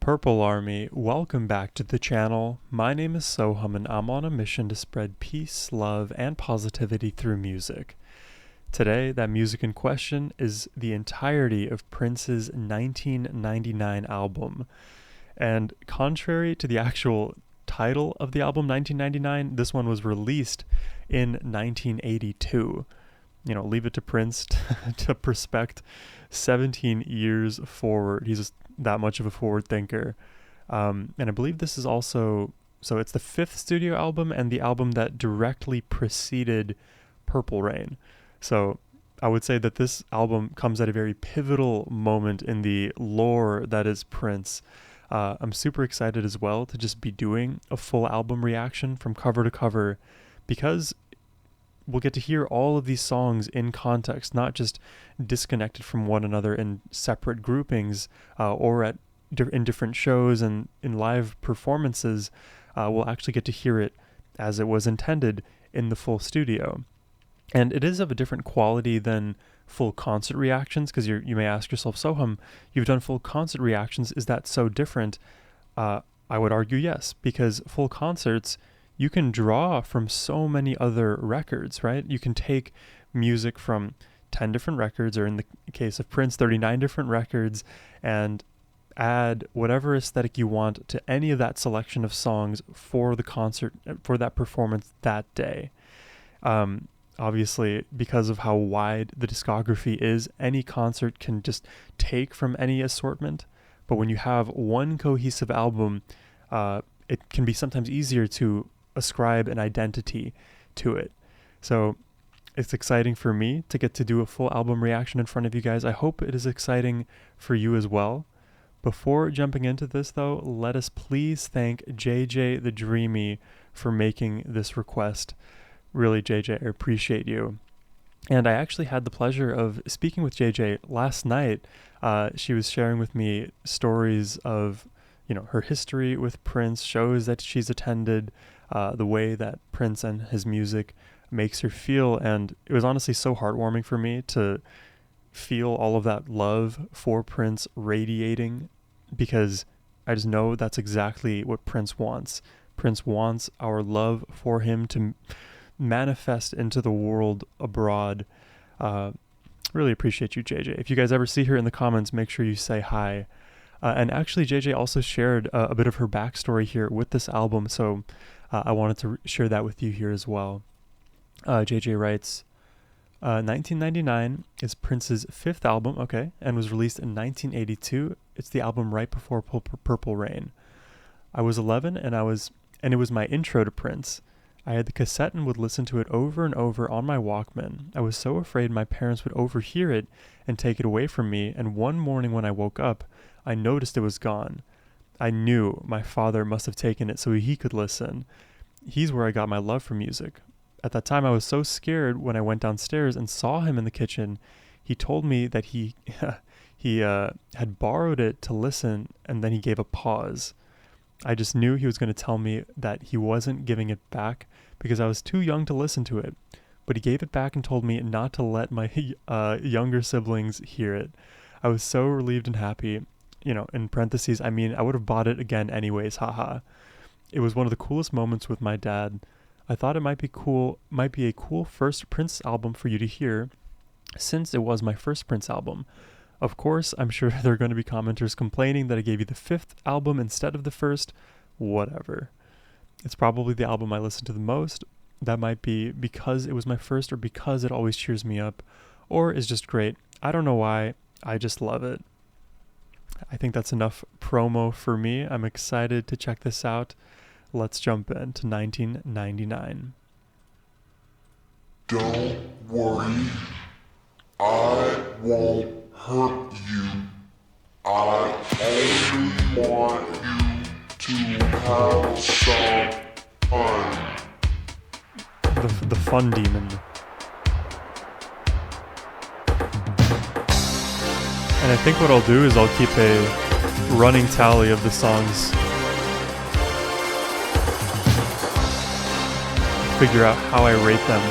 Purple Army, welcome back to the channel. My name is Sohum and I'm on a mission to spread peace, love, and positivity through music. Today, that music in question is the entirety of Prince's 1999 album. And contrary to the actual title of the album 1999, this one was released in 1982. You know, leave it to Prince to prospect 17 years forward. He's just that much of a forward thinker. And I believe this is also, so it's the fifth studio album and the album that directly preceded Purple Rain. So I would say that this album comes at a very pivotal moment in the lore that is Prince. I'm super excited as well to just be doing a full album reaction from cover to cover, because we'll get to hear all of these songs in context, not just disconnected from one another in separate groupings or in different shows and in live performances. We'll actually get to hear it as it was intended in the full studio. And it is of a different quality than full concert reactions, because you may ask yourself, Sohum, you've done full concert reactions. Is that so different? I would argue yes, because full concerts, you can draw from so many other records, right? You can take music from 10 different records, or in the case of Prince, 39 different records, and add whatever aesthetic you want to any of that selection of songs for the concert, for that performance that day. Obviously, because of how wide the discography is, any concert can just take from any assortment. But when you have one cohesive album, it can be sometimes easier to ascribe an identity to it. So it's exciting for me to get to do a full album reaction in front of you guys. I hope it is exciting for you as well. Before jumping into this though, let us please thank JJ the Dreamy for making this request. Really, JJ, I appreciate you. And I actually had the pleasure of speaking with JJ last night. She was sharing with me stories of, her history with Prince, shows that she's attended, the way that Prince and his music makes her feel. And it was honestly so heartwarming for me to feel all of that love for Prince radiating, because I just know that's exactly what Prince wants. Prince wants our love for him to manifest into the world abroad. Really appreciate you, JJ. If you guys ever see her in the comments, make sure you say hi. And actually, JJ also shared a bit of her backstory here with this album, so I wanted to share that with you here as well. JJ writes, 1999 is Prince's fifth album, and was released in 1982. It's the album right before Purple Rain. I was 11, and it was my intro to Prince. I had the cassette and would listen to it over and over on my Walkman. I was so afraid my parents would overhear it and take it away from me, and one morning when I woke up, I noticed it was gone. I knew my father must have taken it so he could listen. He's where I got my love for music. At that time, I was so scared when I went downstairs and saw him in the kitchen. He told me that he had borrowed it to listen, and then he gave a pause. I just knew he was going to tell me that he wasn't giving it back because I was too young to listen to it. But he gave it back and told me not to let my younger siblings hear it. I was so relieved and happy. In parentheses, I would have bought it again anyways, haha. It was one of the coolest moments with my dad. I thought it might be a cool first Prince album for you to hear, since it was my first Prince album. Of course, I'm sure there are going to be commenters complaining that I gave you the fifth album instead of the first. Whatever. It's probably the album I listen to the most. That might be because it was my first, or because it always cheers me up, or is just great. I don't know why. I just love it. I think that's enough promo for me. I'm excited to check this out. Let's jump into 1999. Don't worry. I won't hurt you. I only want you to have some fun. The fun demon. And I think what I'll do is I'll keep a running tally of the songs. Figure out how I rate them.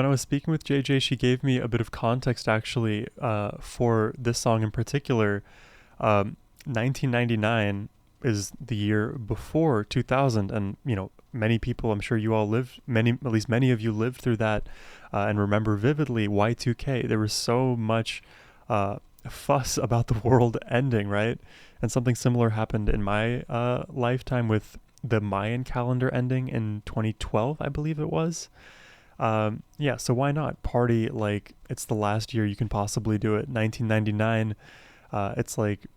I was speaking with JJ, she gave me a bit of context actually for this song in particular. 1999 is the year before 2000, and many people, I'm sure you all lived, at least many of you lived through that, and remember vividly Y2K. There was so much fuss about the world ending, right? And something similar happened in my lifetime with the Mayan calendar ending in 2012, I believe it was. Yeah, so why not party like it's the last year you can possibly do it? 1999, it's like,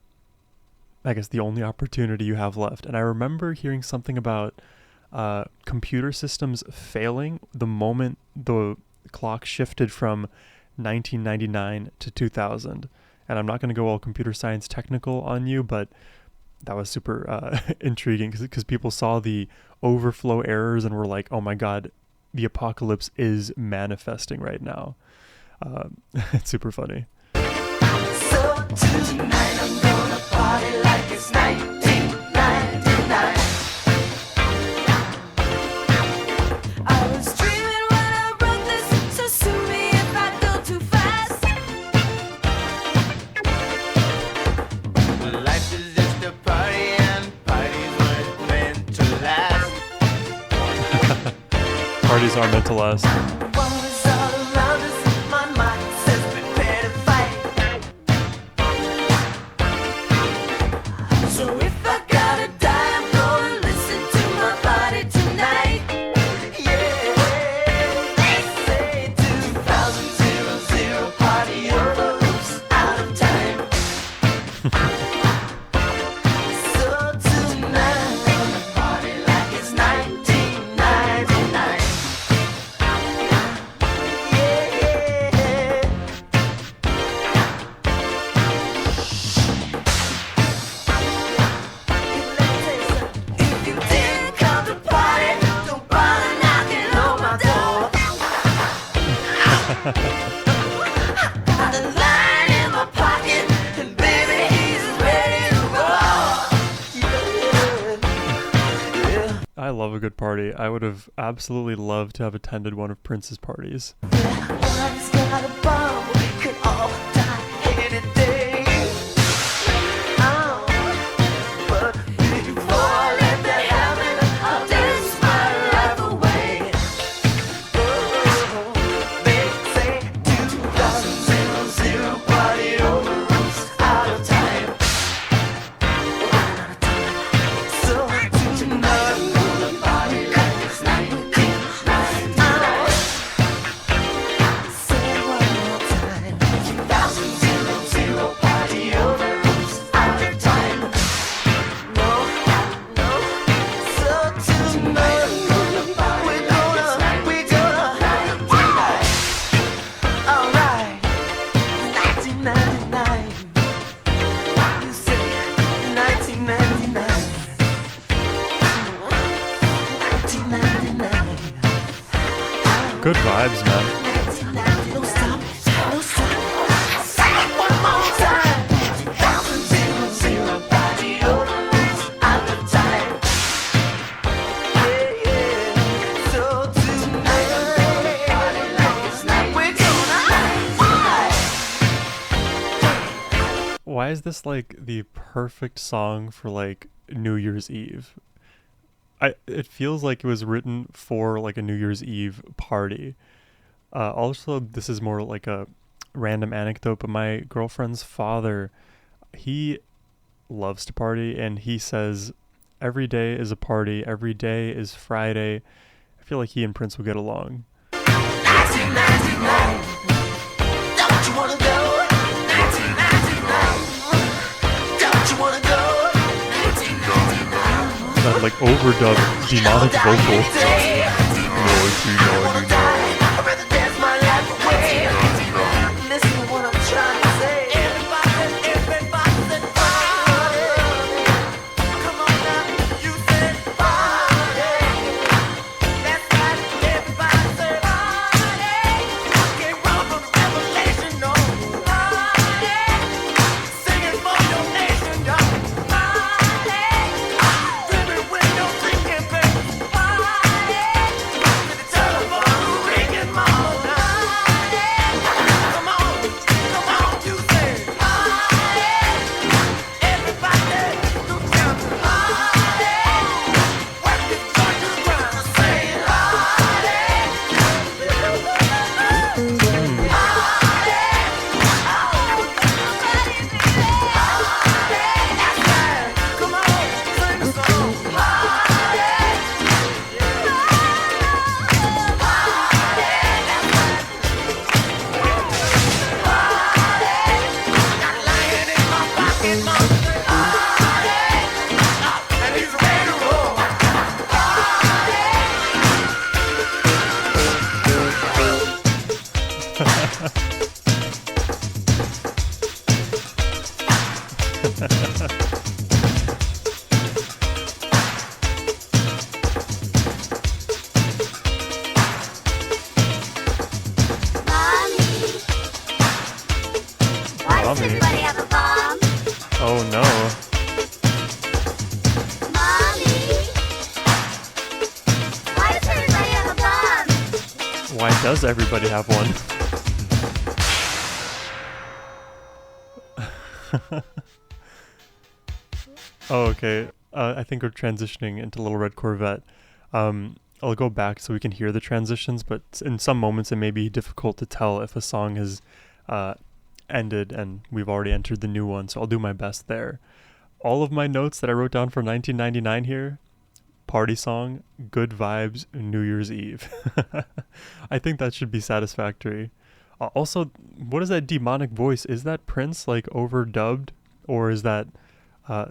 I guess, the only opportunity you have left. And I remember hearing something about computer systems failing the moment the clock shifted from 1999 to 2000. And I'm not going to go all computer science technical on you, but that was super intriguing because people saw the overflow errors and were like, oh my God, the apocalypse is manifesting right now. It's super funny. So tonight I'm gonna party like it's 1999. I was dreaming when I wrote this, so sue me if I go too fast. Life is just a party and parties weren't meant to last. Parties are meant to last. I love a good party. I would have absolutely loved to have attended one of Prince's parties. Good vibes, man. Why is this like the perfect song for like New Year's Eve? It feels like it was written for like a New Year's Eve party. Also, this is more like a random anecdote, but my girlfriend's father, he loves to party, and he says every day is a party, every day is Friday. I feel like he and Prince will get along. 1999. Don't you wanna go? 1999. Don't you wanna go? 1999. That like overdub demonic vocal. I'd rather dance my life away. Listen to what I'm trying to say. Everybody said party. Come on now, you said party. That's right, everybody said party. Can't run from revelation, no party. Singing for your nation, y'all. Party. Dripping with no thinking, baby. Party. Does everybody have one? Oh, okay. I think we're transitioning into Little Red Corvette. I'll go back so we can hear the transitions, but in some moments it may be difficult to tell if a song has ended and we've already entered the new one, so I'll do my best there. All of my notes that I wrote down for 1999 here: party song, good vibes, New Year's Eve. I think that should be satisfactory. Also, what is that demonic voice? Is that Prince like overdubbed, or is that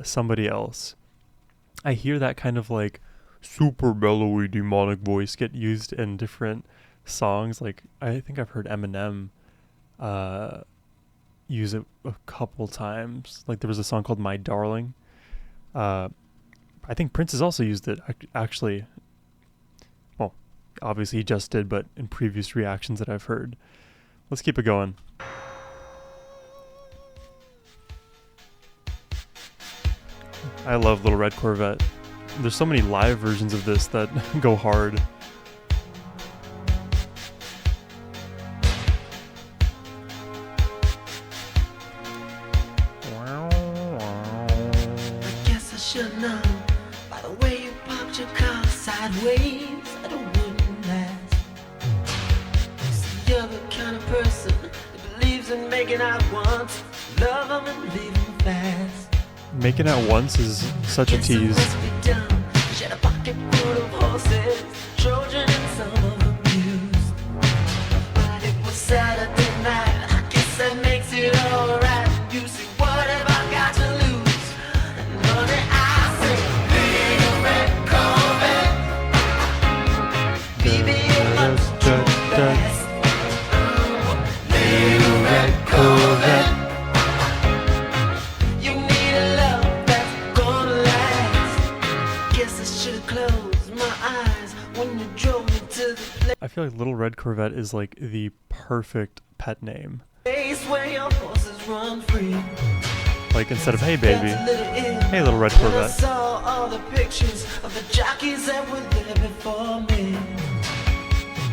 somebody else? I hear that kind of like super bellowy demonic voice get used in different songs. Like I think I've heard Eminem use it a couple times. Like there was a song called My Darling. I think Prince has also used it actually. Well, obviously he just did, but in previous reactions that I've heard. Let's keep it going. I love Little Red Corvette. There's so many live versions of this that go hard. I guess I should know by the way you parked your car sideways. I don't wouldn't last. See, you're the kind of person that believes in making out once, love 'em and leave 'em fast. Making out once is such a tease. She had a pocket full of horses, Trojan and some of them used. But it was Saturday night, I guess that makes it alright. You see, what have I got to lose? And honey, I say, little red Corvette, baby, you're much too fast. Little red Corvette. I feel like Little Red Corvette is like the perfect pet name. Where your horses run free. Like instead of hey baby, hey Little Red Corvette. I saw all the pictures of the jockeys that were there before me.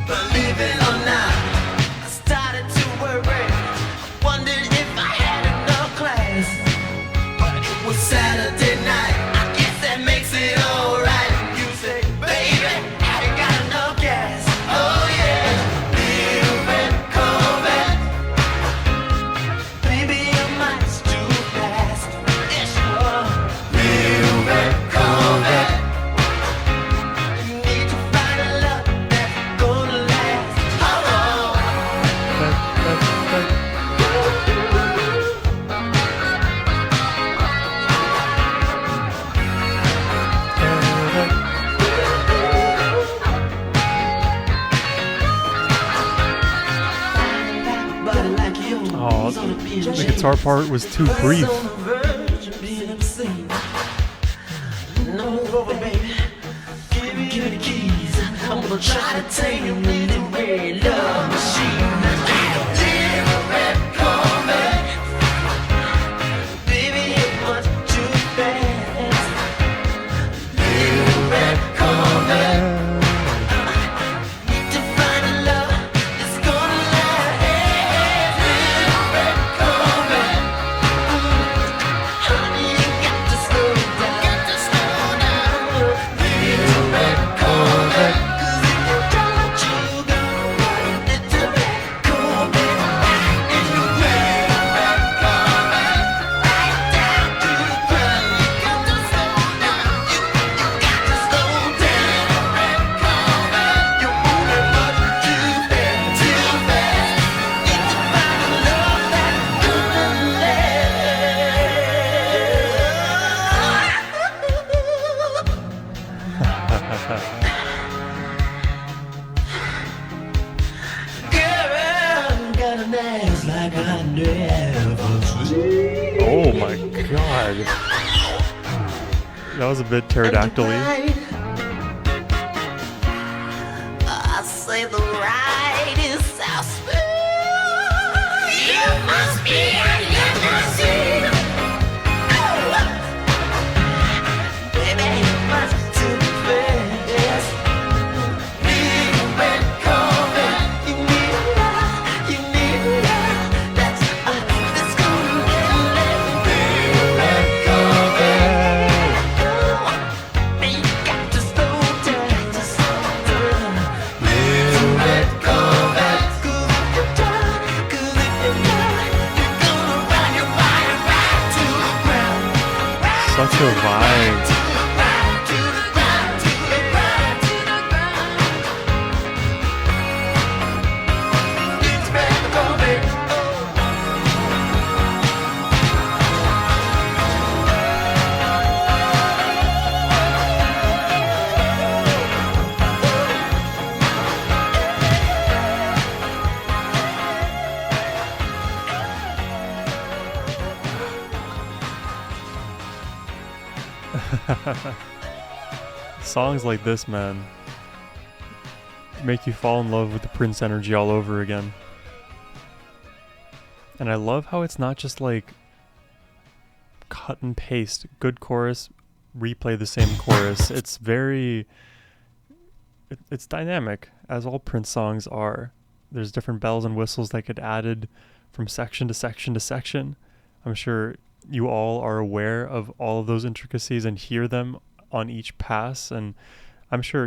Believe it or not, I started to worry. I wondered if I had enough class. But it was Saturday night, I guess that makes it alright. You say, baby, I ain't got enough gas. Oh yeah, little red Corvette. Baby, you're much too fast. Yes, you are. Little red Corvette. You need to find a love that's gonna last. Oh, Oh, the guitar part was too brief. No, baby, give me the keys. I'm gonna try to take you in the red love machine. Little red Corvette, baby, you're much too fast. Little red Corvette. Need to find a love that's gonna last. Little red Corvette, honey, you got to slow down. Little red Corvette, 'cause if you don't, you gonna run into red Corvette. In the red Corvette, right down to the ground. You got to slow down. You got to slow down. Red Corvette, you're moving much too fast, too fast. Need to find a love that's gonna last. Girl, got an ass like I never seen. Oh my god. That was a bit pterodactyl-y. I say the ride is so smooth. You must be a limousine. Baby, you must too fast. Little red Corvette, you Songs like this, man, make you fall in love with the Prince energy all over again. And I love how it's not just like cut and paste, good chorus, replay the same chorus. It's it's dynamic, as all Prince songs are. There's different bells and whistles that get added from section to section to section. I'm sure you all are aware of all of those intricacies and hear them on each pass. And I'm sure,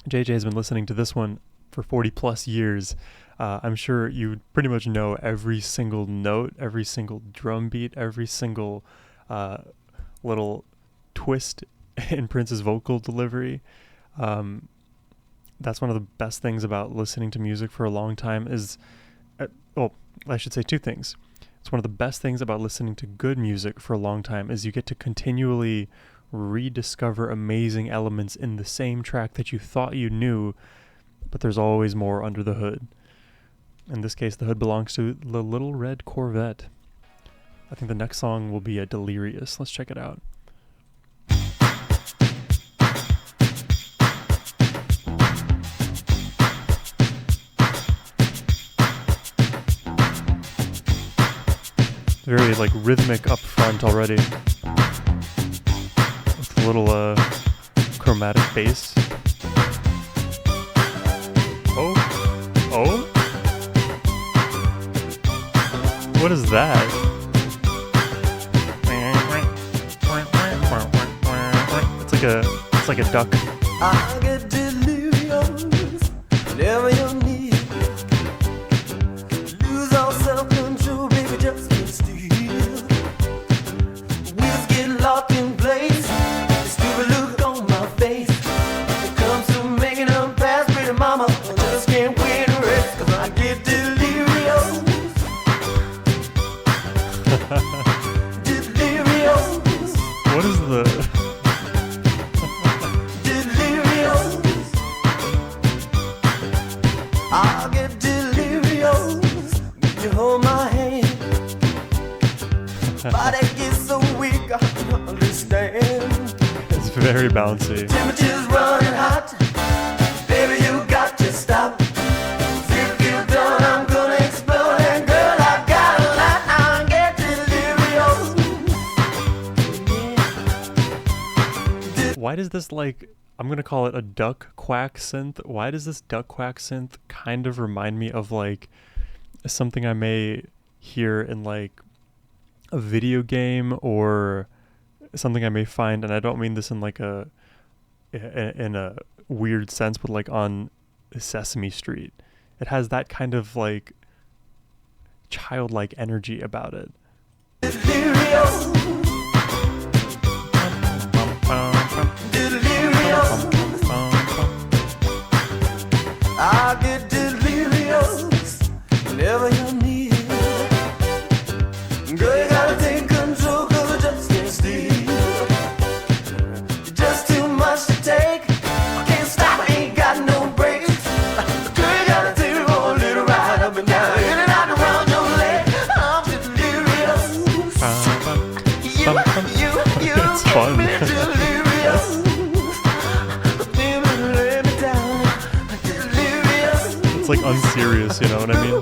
JJ has been listening to this one for 40 plus years. I'm sure you pretty much know every single note, every single drum beat, every single little twist in Prince's vocal delivery. That's one of the best things about listening to music for a long time is, I should say two things. It's one of the best things about listening to good music for a long time is you get to continually rediscover amazing elements in the same track that you thought you knew, but there's always more under the hood. In this case, the hood belongs to the Little Red Corvette. I think the next song will be Delirious. Let's check it out. Very like rhythmic up front already, with a little chromatic bass. Oh, what is that? It's like a duck. I get delirious whenever you're near. Lose all self-control, baby, just can't steal. Wheels get locked in place. The stupid look on my face. It comes to making a pass, pretty mama. I just can't wait to rest, 'cause I get delirious. Delirious. What is the... I'll get delirious when you hold my hand. Body gets so weak, I don't understand. It's very bouncy. Temperature's running hot. Baby, you got to stop. If you're done, I'm gonna explode. And girl, I got a lot. I'll get delirious. Why does this I'm going to call it a duck quack synth. Why does this duck quack synth kind of remind me of something I may hear in a video game or something I may find, and I don't mean this in in a weird sense, but on Sesame Street. It has that kind of childlike energy about it. Delirious. I get delirious whenever you're near. Girl, you gotta take control, 'cause I just can't steal. You're just too much to take. I can't stop, I ain't got no brakes. Girl, you gotta take me for a little ride up and down, in and out around your leg. I'm delirious. It's fun. Get me delirious. It's unserious, you know what I mean?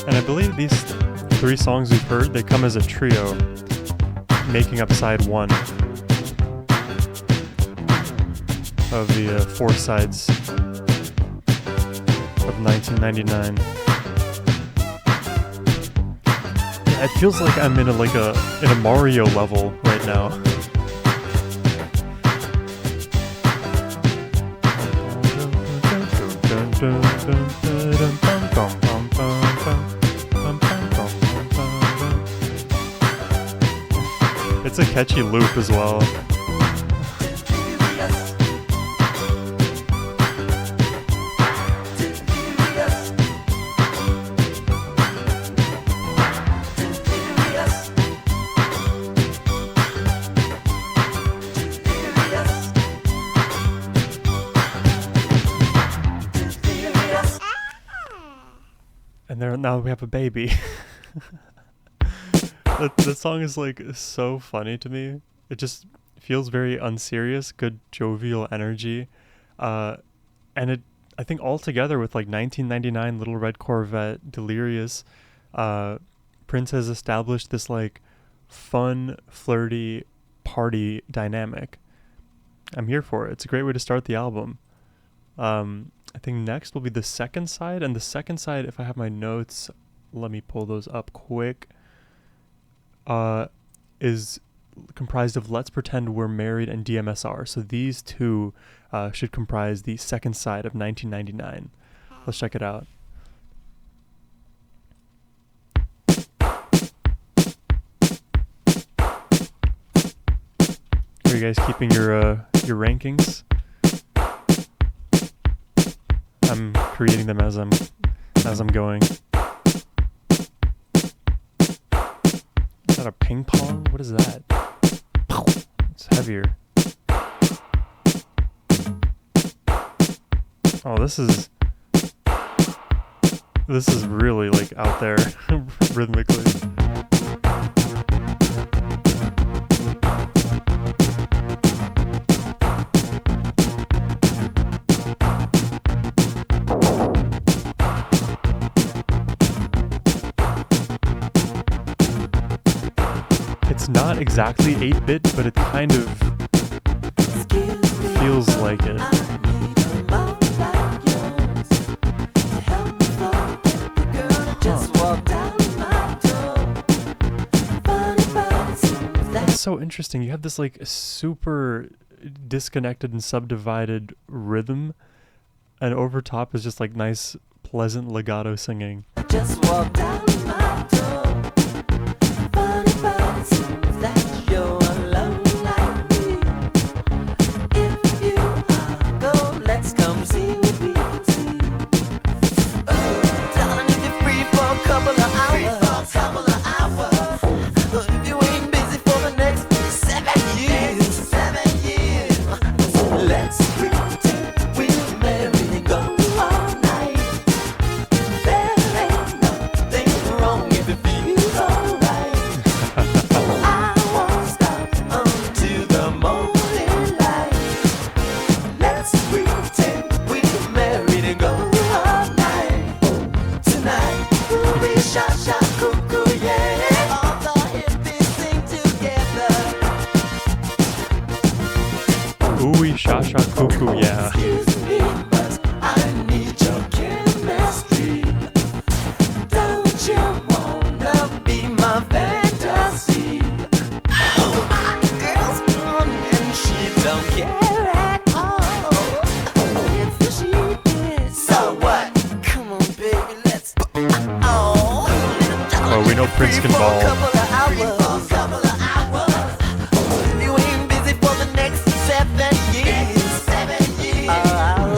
And I believe these three songs we've heard, they come as a trio, making up side one of the four sides of 1999. Yeah, it feels like I'm in a Mario level right now. catchy loop as well. And there now we have a baby. That song is like so funny to me. It just feels very unserious, good jovial energy. And it, I think altogether with like 1999 Little Red Corvette, Delirious, Prince has established this like fun, flirty party dynamic. I'm here for it. It's a great way to start the album. I think next will be the second side, and the second side, if I have my notes, let me pull those up quick, is comprised of Let's Pretend We're Married and DMSR. So these two should comprise the second side of 1999. Let's check it out. Are you guys keeping your rankings? I'm creating them as I'm going. Is that a ping pong? What is that? It's heavier. Oh, this is really like out there rhythmically. It's not exactly 8-bit, but it kind of feels like it. That's so interesting. You have this like super disconnected and subdivided rhythm, and over top is just like nice, pleasant legato singing. Just walk down my door. Funny, but it seems that you're alone like me. If you are go, let's come see what we can see. Oh, darling, if you're free for a couple of hours, if you ain't busy for the next 7 years, let's pretend we're married and go all night. There ain't nothing wrong if it feels alright. I won't stop until the morning light. Let's pretend we're married and go all night. Tonight we'll be sha sha cuckoo, yeah. All the hippies sing together. Ooey sha sha cuckoo, yeah. Excuse me, but I need your chemistry. Don't you wanna be my fantasy? Oh, my girl's gone and she don't care at all. If she did, so what? Come on, baby, let's. Oh, we know Prince can ball. You ain't busy for the next 7 years.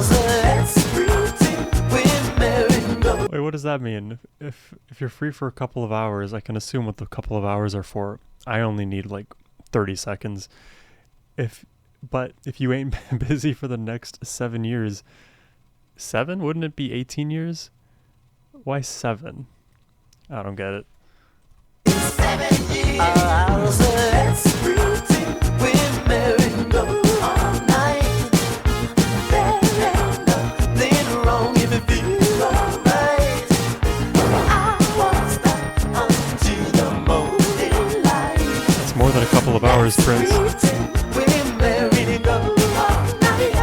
So let's pretend we're married and go. Wait, what does that mean? If you're free for a couple of hours, I can assume what the couple of hours are for. I only need like 30 seconds. But if you ain't busy for the next 7 years, 7? Wouldn't it be 18 years? Why 7? I don't get it. 7 years. So let's pretend we're married and go all night. There ain't nothing wrong if it feels alright. I won't stop until the morning light. It's more than a couple of hours, Prince. Pretend we're married and go all night.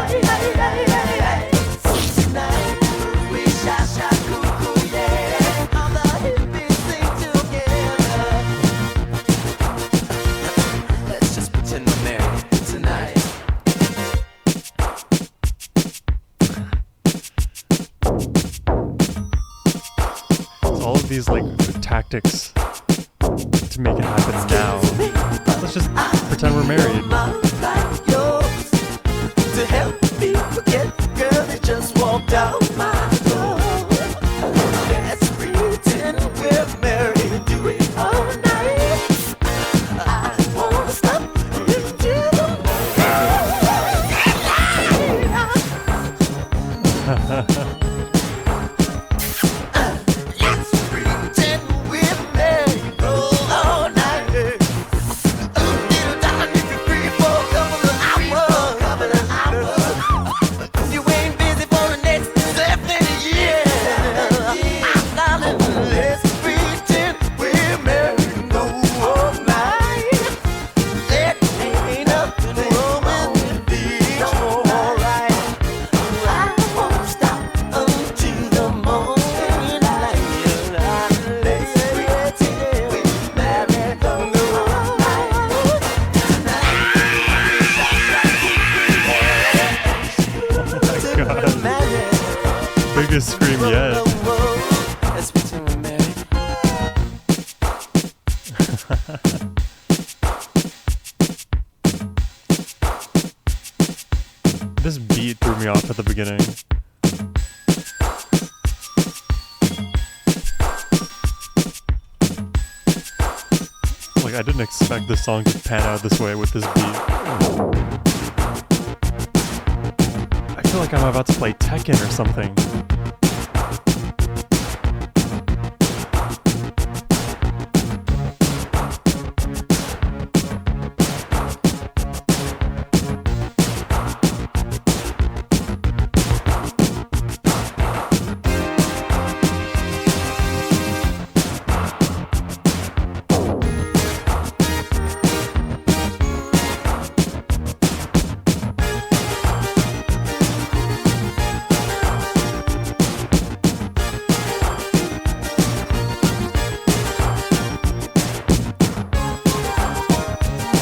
Tonight we sha sha cuckoo, yeah. All the hippies sing together. Let's just pretend we're married tonight. All of these like tactics to make it happen now. Let's just biggest scream yet. Let's pretend we're married. This beat threw me off at the beginning. Like, I didn't expect this song to pan out this way with this beat. I feel like I'm about to play Tekken or something.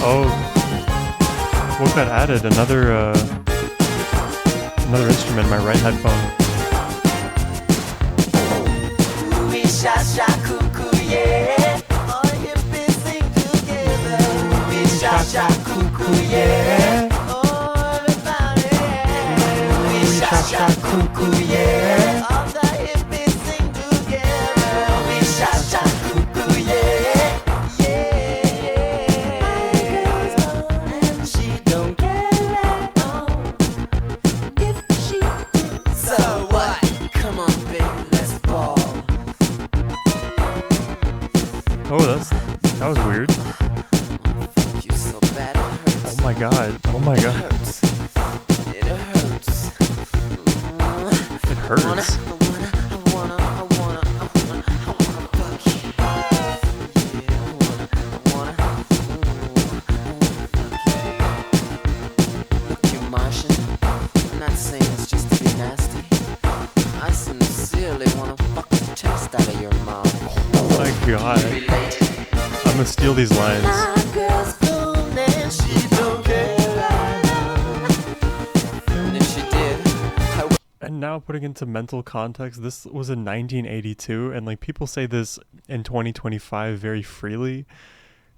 Oh, what got added? Another instrument in my right headphone. We sha sha cuckoo, yeah. All the hippies sing together. We sha sha cuckoo, yeah. Oh, everybody, yeah. We sha sha cuckoo, yeah. All the hippies sing together. We sha sha cuckoo, yeah. And she don't care at all if she. So what? Come on, baby, let's ball. Oh, that was weird. You so bad it hurts. Oh my god. Oh my It god. hurts. It hurts. It hurts. I wanna fuck you. Yeah, I wanna fuck you. Look, you Martian. I'm not saying it's just to be nasty. I sincerely wanna fuck the taste out of your mouth. Oh my god. Relate. I'm gonna steal these lines. My girl's gone and she don't care at all. And if she did, I would. And now putting into mental context, this was in 1982, and like people say this in 2025 very freely.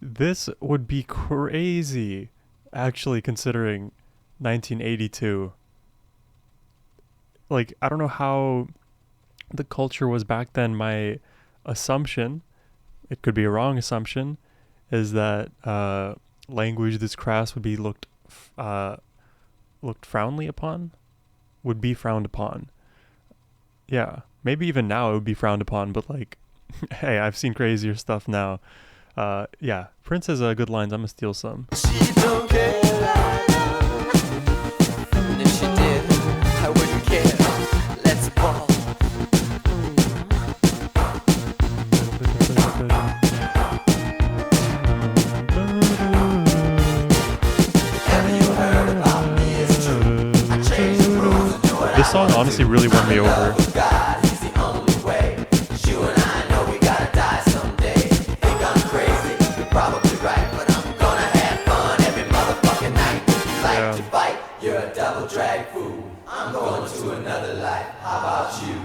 This would be crazy, actually, considering 1982. Like, I don't know how the culture was back then. My assumption, it could be a wrong assumption, is that language this crass would be looked frownly upon, would be frowned upon. Yeah, maybe even now it would be frowned upon, but like, hey, I've seen crazier stuff now. Yeah, Prince has good lines. I'm gonna steal some. She don't care at all. And if she did, I wouldn't care. Let's ball. This song honestly really won me over. God, he's the only way. You and I know we gotta die someday. Think I'm crazy, you're probably right, but I'm gonna have fun every motherfucking night. You like Yeah. to fight, you're a double drag fool. I'm going to another life. How about you?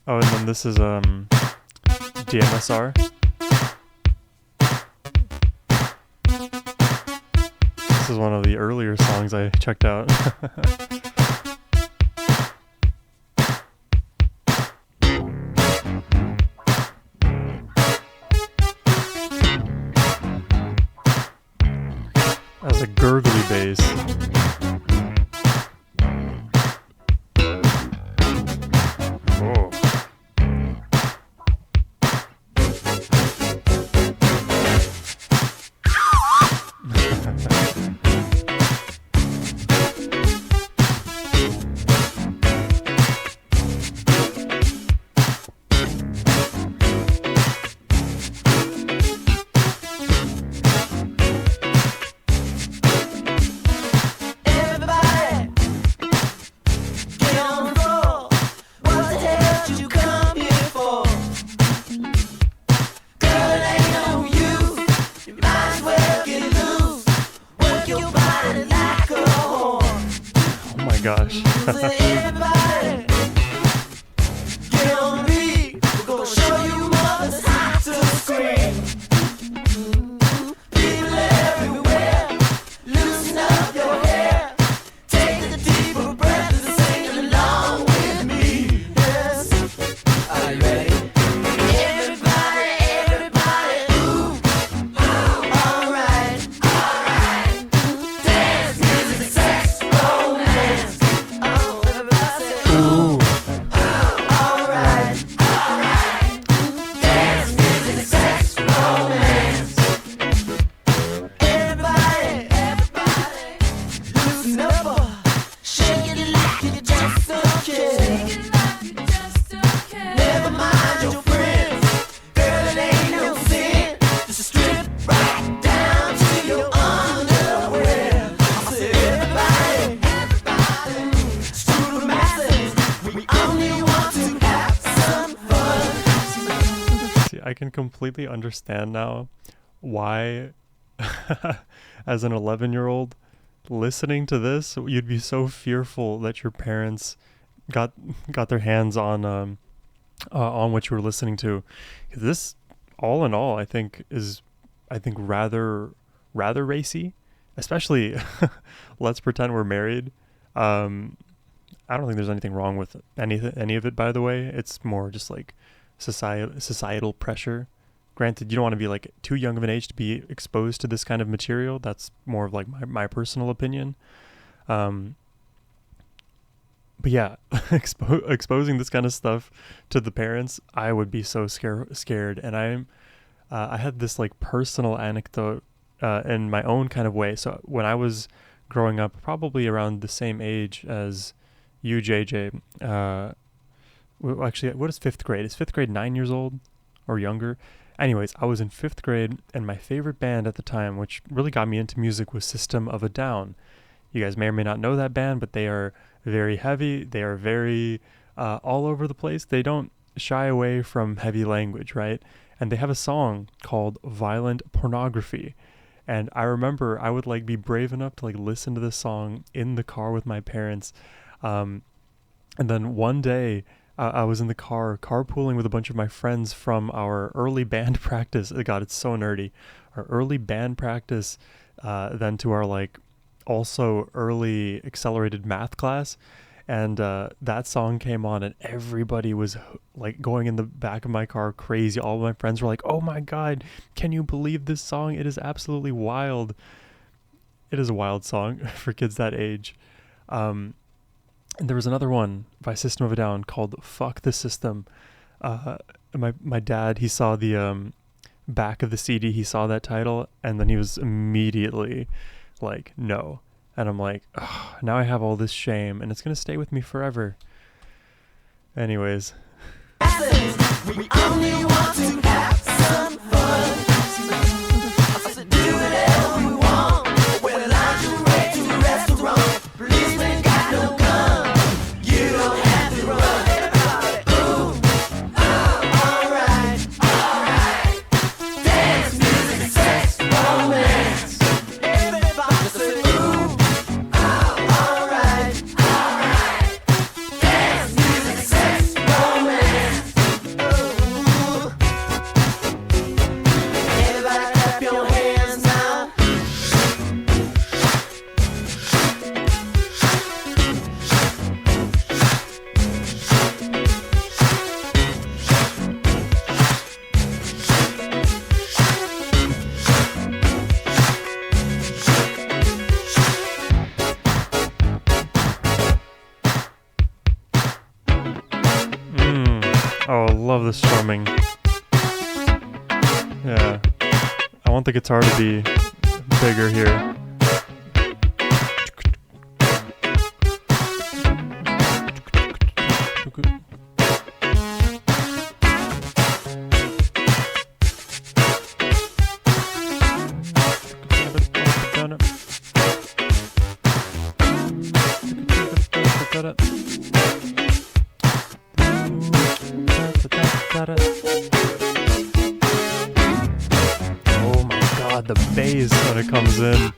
Oh, and then this is DMSR. This is one of the earlier songs I checked out. That's a gurgly bass. Oh. gosh. Everybody, get on me. We're gonna show you mothers how to scream. People everywhere, loosen up your hair. Take the deeper breath and sing along with me. Yes, are you ready? Everybody, everybody, ooh, alright. Dance, music, sex, romance. Oh, everybody say, Ooh. alright. Dance, music, sex, romance. Everybody, loosen up. Shake it like you just don't care. Never mind your friends. Girl, it ain't no sin. Just strip right down to your underwear. I said, everybody, screw the masses. We only want to have some fun. See, I can completely understand now why, as an 11-year-old, listening to this, you'd be so fearful that your parents got their hands on what you were listening to. This, all in all, I think rather racy, especially let's pretend we're married. I don't think there's anything wrong with any of it, by the way. It's more just like societal pressure. Granted, you don't want to be like too young of an age to be exposed to this kind of material. That's more of like my personal opinion. But yeah, exposing this kind of stuff to the parents, I would be so scared. And I had this like personal anecdote in my own kind of way. So when I was growing up, probably around the same age as you, JJ, actually, what is 5th grade? Is 5th grade 9 years old or younger? Anyways, I was in 5th grade, and my favorite band at the time, which really got me into music, was System of a Down. You guys may or may not know that band, but they are very heavy. They are very all over the place. They don't shy away from heavy language, right? And they have a song called Violent Pornography. And I remember I would like be brave enough to like listen to this song in the car with my parents. And then one day, I was in the carpooling with a bunch of my friends from our early band practice. God, it's so nerdy. Our early band practice, then to our like also early accelerated math class. And that song came on, and everybody was like going in the back of my car crazy. All of my friends were like, "Oh my God, can you believe this song? It is absolutely wild." It is a wild song for kids that age. And there was another one by System of a Down called Fuck the System. My dad, he saw the back of the CD, he saw that title, and then he was immediately like, no. And I'm like, oh, now I have all this shame, and it's going to stay with me forever. Anyways. We only want to have some fun. Do whatever we want. We're lingerie to a restaurant. Policemen got no gun. You don't have to run. Everybody, ooh, alright. Dance, music, sex, romance. Everybody say, ooh, alright. Dance, music, sex, romance. Ooh. Everybody clap your hands now. Oh, I love the strumming. Yeah. I want the guitar to be bigger here. Oh my God, the bass when it comes in.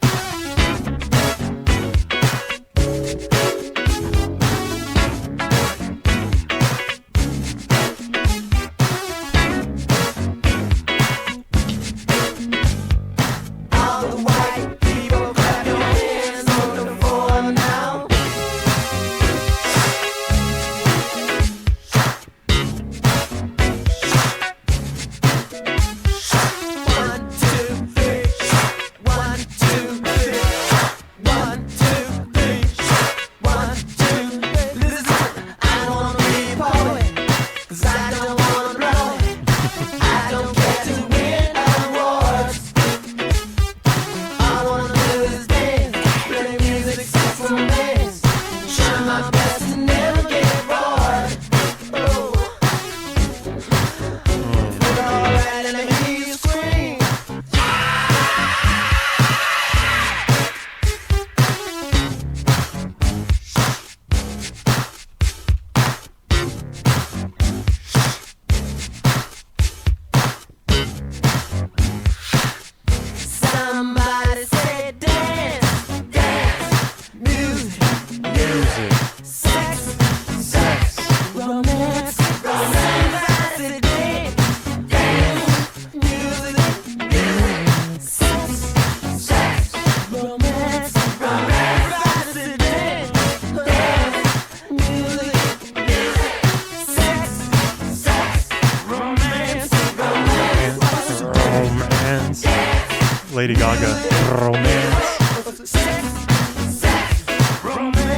Lady Gaga. Romance. Romance.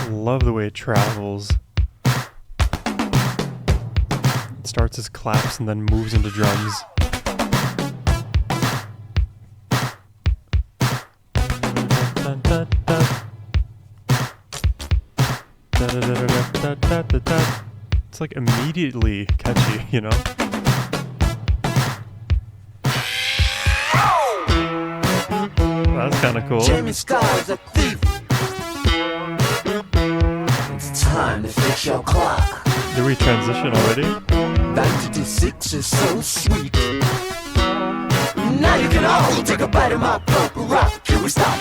Love the way it travels. It starts as claps and then moves into drums. It's like immediately catchy, you know? That's kind of cool. Jamie Scar's a thief. It's time to fix your clock. Did we transition already? Back to D6 is so sweet. Now you can all take a bite of my purple rock. Can we stop?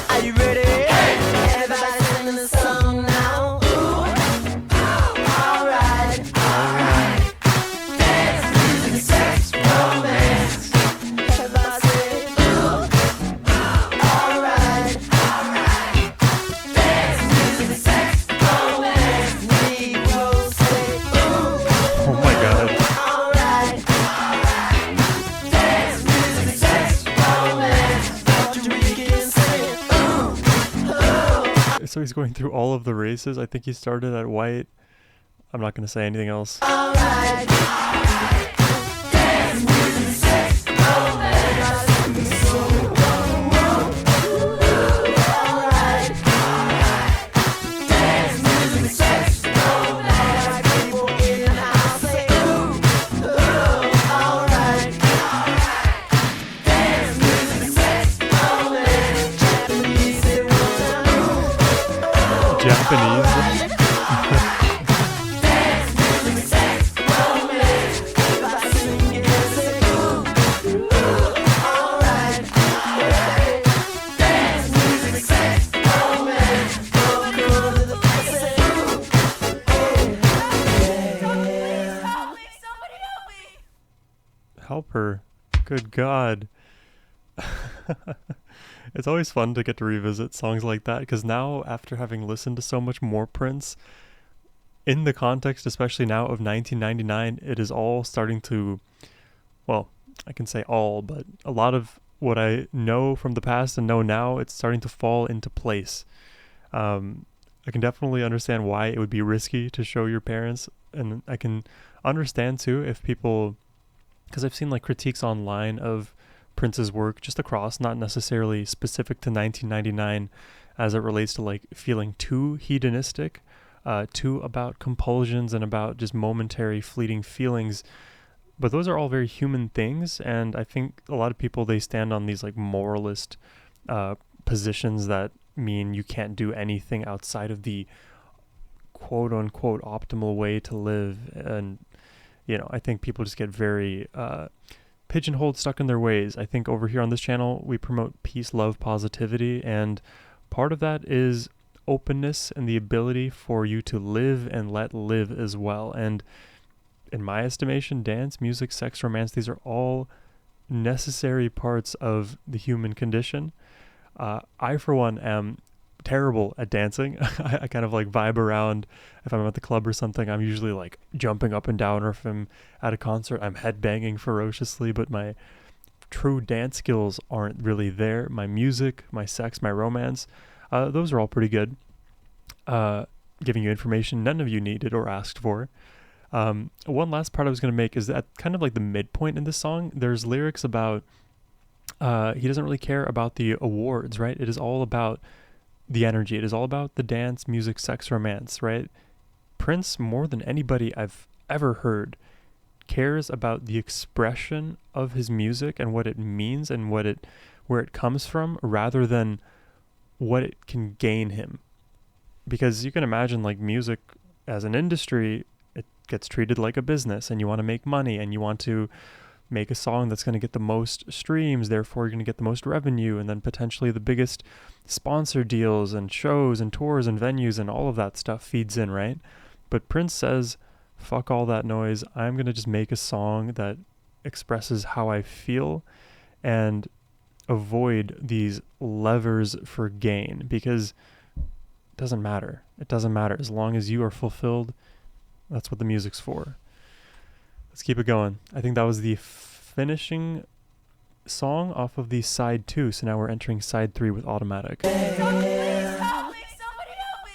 Are you ready? Hey! Everybody singing the song now. Ooh. Alright. Alright. Dance, music, sex, romance. Everybody say, ooh. Alright. Alright. Dance, music, sex, romance. Negroes say, ooh. Oh my god. Alright. Dance, music, sex, romance. Puerto Rican say, So he's going through all of the races. I think he started at white. I'm not going to say anything else. alright. Dance, music, sex, romance. Alright. Dance, music, sex, romance. People in the house say, ooh, alright. Dance, music, sex, romance. Japanese say, Japanese. Help her. Good God. It's always fun to get to revisit songs like that because now, after having listened to so much more Prince, in the context, especially now of 1999, it is all starting to, well, I can say all, but a lot of what I know from the past and know now, it's starting to fall into place. I can definitely understand why it would be risky to show your parents, and I can understand too if people, because I've seen like critiques online of Prince's work just across, not necessarily specific to 1999 as it relates to like feeling too hedonistic, too about compulsions and about just momentary fleeting feelings. But those are all very human things, and I think a lot of people, they stand on these like moralist positions that mean you can't do anything outside of the quote unquote optimal way to live. And you know, I think people just get very pigeonholed, stuck in their ways. I think over here on this channel, we promote peace, love, positivity, and part of that is openness and the ability for you to live and let live as well. And in my estimation, dance, music, sex, romance, these are all necessary parts of the human condition. I, for one, am terrible at dancing. I kind of like vibe around. If I'm at the club or something, I'm usually like jumping up and down, or if I'm at a concert, I'm headbanging ferociously, but my true dance skills aren't really there. My music, my sex, my romance, those are all pretty good. Giving you information none of you needed or asked for. One last part I was going to make is that kind of like the midpoint in this song, there's lyrics about he doesn't really care about the awards, right? It is all about the energy. It is all about the dance, music, sex, romance, right? Prince, more than anybody I've ever heard, cares about the expression of his music and what it means and where it comes from, rather than what it can gain him. Because you can imagine like music as an industry, it gets treated like a business, and you want to make money, and you want to make a song that's going to get the most streams, therefore you're going to get the most revenue, and then potentially the biggest sponsor deals and shows and tours and venues and all of that stuff feeds in, right? But Prince says, fuck all that noise. I'm going to just make a song that expresses how I feel and avoid these levers for gain, because it doesn't matter. It doesn't matter. As long as you are fulfilled, that's what the music's for. Let's keep it going. I think that was the finishing song off of the side 2. So now we're entering side 3 with Automatic. Somebody help me! Somebody help me!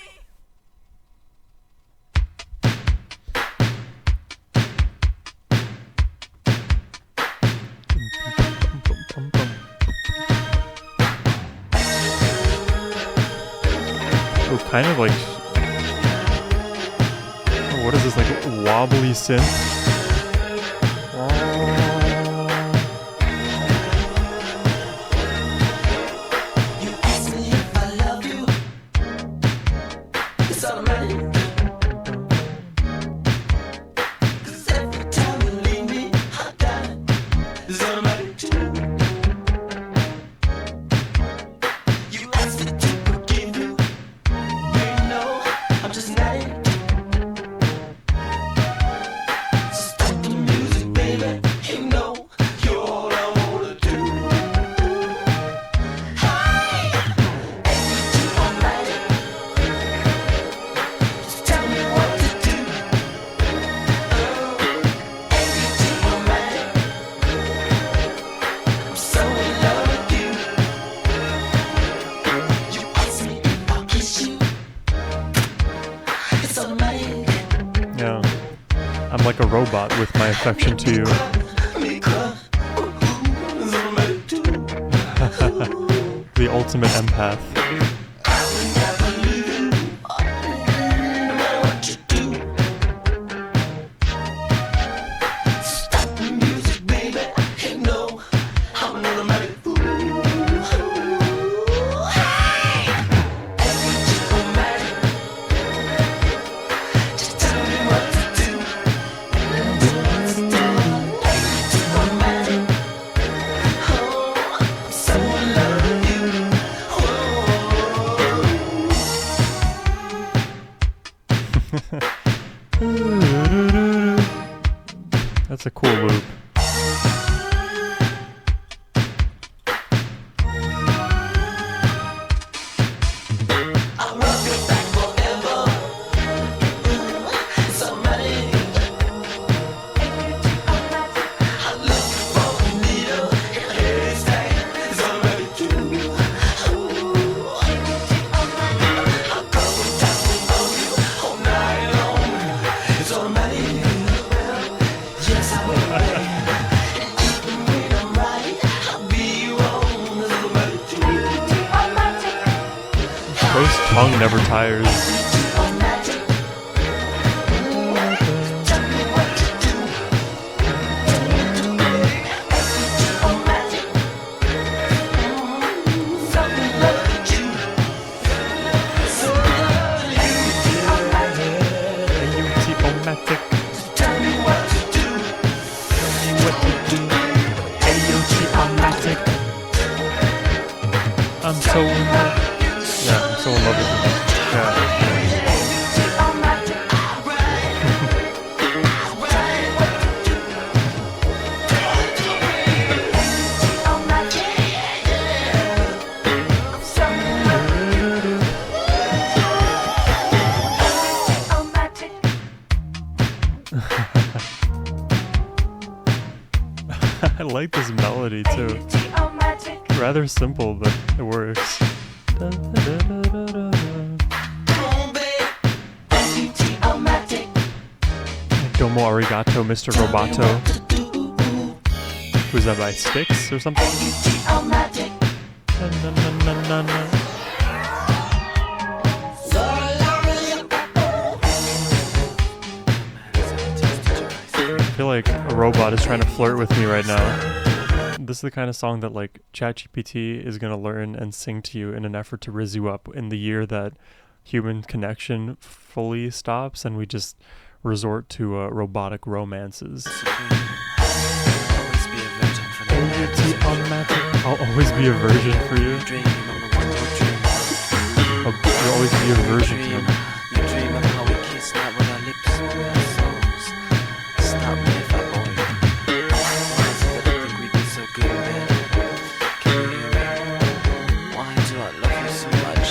Oh, kind of like, oh, what is this, like wobbly synth? You ask me if I love you. It's automatic. 'Cause every time you leave me, I die. It's automatic too. You ask me to forgive you. You know I'm just not it. Stop the music, baby. You know you're all I wanna do. Hey, ain't you automatic? Just tell me what to do. Ain't you automatic? I'm so in love with you. You ask me if I'll kiss you. It's automatic. Yeah. I'm like a robot with my affection to you. Me cry. It's automatic too. The ultimate empath. I will never leave you, no matter what you do. Stop the music, baby. You know I'm an automatic fool. Hey, ain't you automatic? Just tell me what to do. Ain't you automatic? Oh, I'm so in love with you. That's a cool loop. I'll rub your back forever. It's automatic. I look for a needle in a haystack. It's automatic too. I'll go down on you all night long. It's automatic. Yes, I will. And even when I'm right, I'll be wrong. It's automatic too. Bro's tongue never tires. Automatic. Tell me what to do. Automatic. So in love with you. So in love with you. Automatic. Tell me what to do. What to do? Automatic. I'm so in love. Yeah, I'm so in love with you. Yeah. I like this melody too. Rather simple, but it works. Domo arigato, Mr. Roboto. Who's that by Styx or something? Na, na, na, na, na. I feel like a robot is trying to flirt with me right now. This is the kind of song that like ChatGPT is going to learn and sing to you in an effort to rizz you up in the year that human connection fully stops and we just resort to robotic romances. Always be a virgin for the man. I'll always be a virgin for you. Dream of the one you dream of. You'll always be a virgin for Dream, him. you dream of how we kiss, not with our lips, but with our souls. Stop me if I bore you. Why is it that I think we do so good in bed? Can you hear me? Why do I love you so much?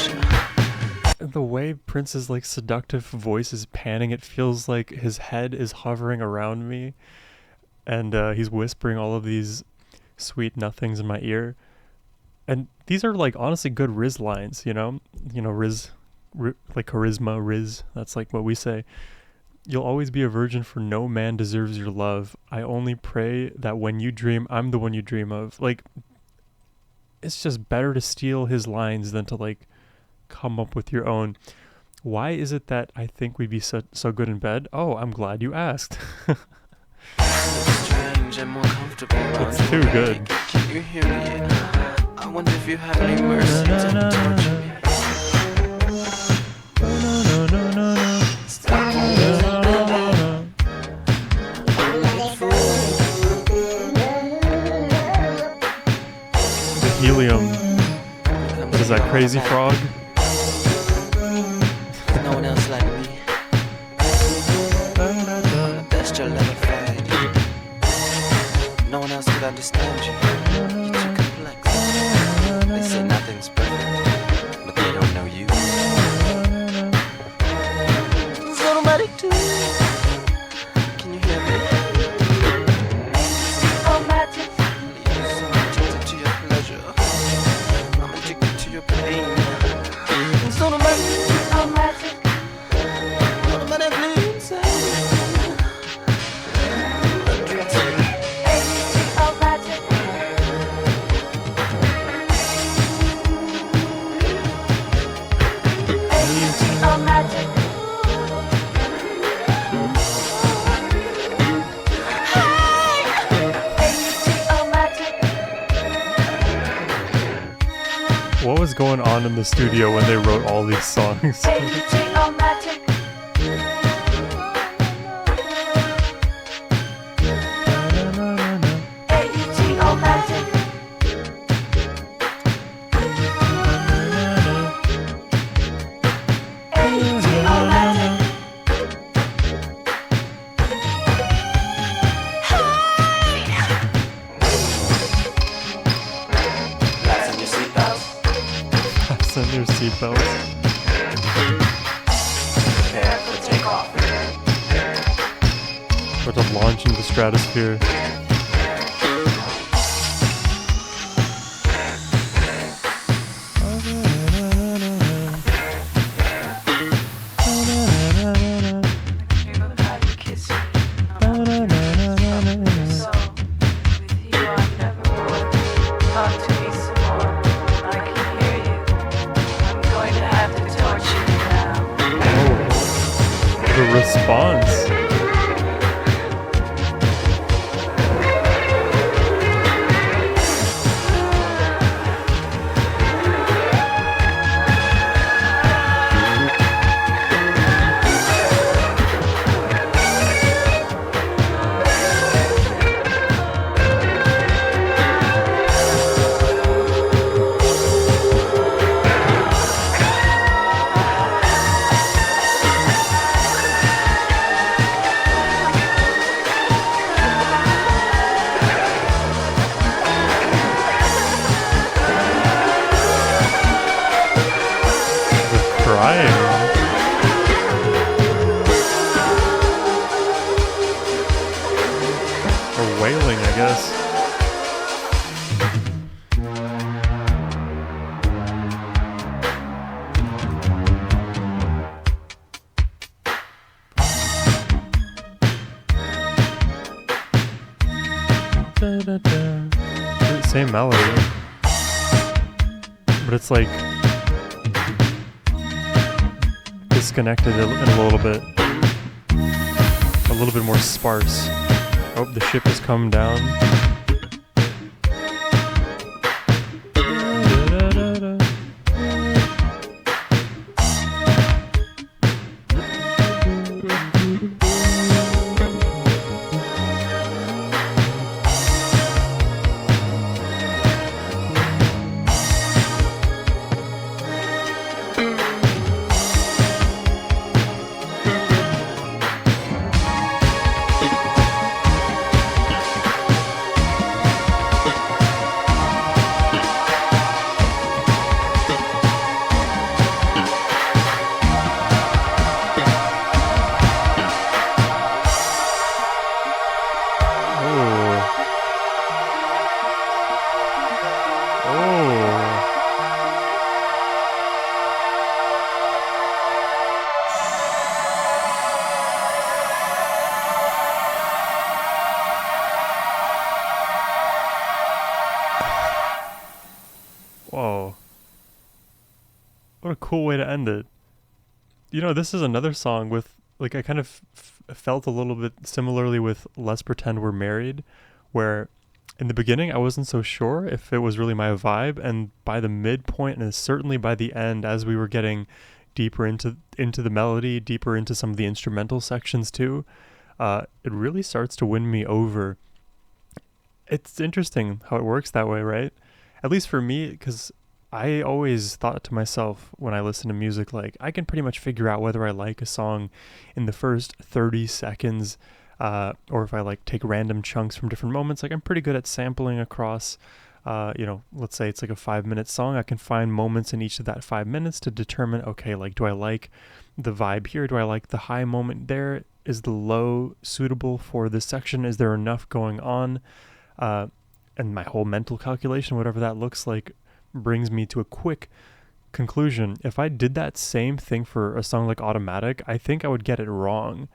The way Prince's like seductive voice is panning, it feels like his head is hovering around me, and he's whispering all of these sweet nothings in my ear. And these are like honestly good Riz lines, you know, Riz, like charisma, Riz. That's like what we say. You'll always be a virgin, for no man deserves your love. I only pray that when you dream, I'm the one you dream of. Like, it's just better to steal his lines than to like come up with your own. Why is it that I think we'd be so good in bed? Oh, I'm glad you asked. Strange and more comfortable. It's too good. Can you hear me? I wonder if you have any mercy to torture me. The helium. What is that, crazy frog? No one else like me. I'm the best you'll ever find. No one else could understand you. You're too complex. They say nothing's perfect, but they don't know you. So nobody do. Can you hear me? I'm addicted to your pleasure. I'm addicted to your pain. So nobody What was going on in the studio when they wrote all these songs? Fasten your seatbelts. prepare for takeoff. We're to launch into the stratosphere. Dream of how you kiss me. So, with you I never would. Talk to me some more. I can hear you. I'm going to have to torture you now. The response. Crying. Or wailing, I guess. Same melody, but it's like disconnected in a little bit more sparse. Oh, the ship has come down. Oh. Oh. Whoa. What a cool way to end it. You know, this is another song with, like, I kind of felt a little bit similarly with Let's Pretend We're Married, where in the beginning I wasn't so sure if it was really my vibe, and by the midpoint and certainly by the end, as we were getting deeper into the melody, deeper into some of the instrumental sections too, it really starts to win me over. It's interesting how it works that way, right? At least for me, because I always thought to myself when I listen to music, like, I can pretty much figure out whether I like a song in the first 30 seconds, or if I like take random chunks from different moments. Like, I'm pretty good at sampling across, let's say it's like a 5-minute song. I can find moments in each of that 5 minutes to determine, okay, like, do I like the vibe here? Do I like the high moment there? Is the low suitable for this section? Is there enough going on? And my whole mental calculation, whatever that looks like, brings me to a quick conclusion. If I did that same thing for a song like Automatic, I think I would get it wrong,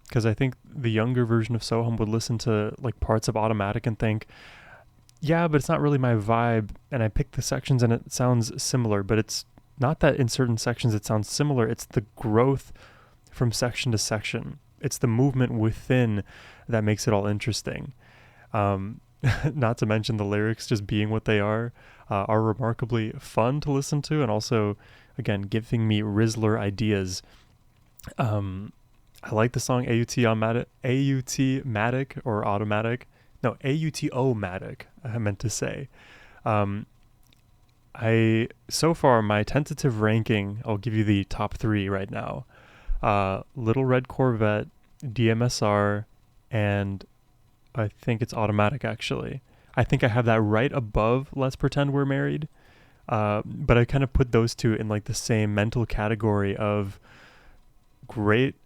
because I think the younger version of Sohum would listen to like parts of Automatic and think, yeah, but it's not really my vibe, and I pick the sections and it sounds similar. But it's not that in certain sections it sounds similar, it's the growth from section to section. It's the movement within that makes it all interesting. Not to mention the lyrics just being what they are remarkably fun to listen to, and also, again, giving me Rizzler ideas. I like the song AUT-matic or Automatic. No, AUTO-matic, I meant to say. So far, my tentative ranking, I'll give you the top 3 right now. Little Red Corvette, DMSR, and I think it's Automatic, actually. I think I have that right above Let's Pretend We're Married. But I kind of put those two in like the same mental category of great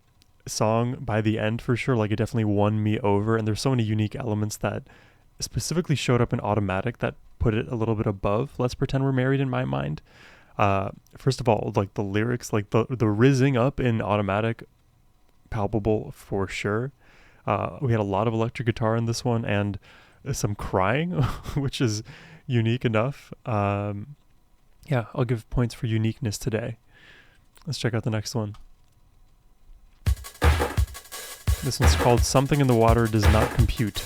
song by the end for sure. Like, it definitely won me over. And there's so many unique elements that specifically showed up in Automatic that put it a little bit above Let's Pretend We're Married in my mind. First of all, like the lyrics, like the rizzing up in Automatic, palpable for sure. We had a lot of electric guitar in this one and some crying, which is unique enough. Yeah, I'll give points for uniqueness today. Let's check out the next one. This one's called Something in the Water Does Not Compute.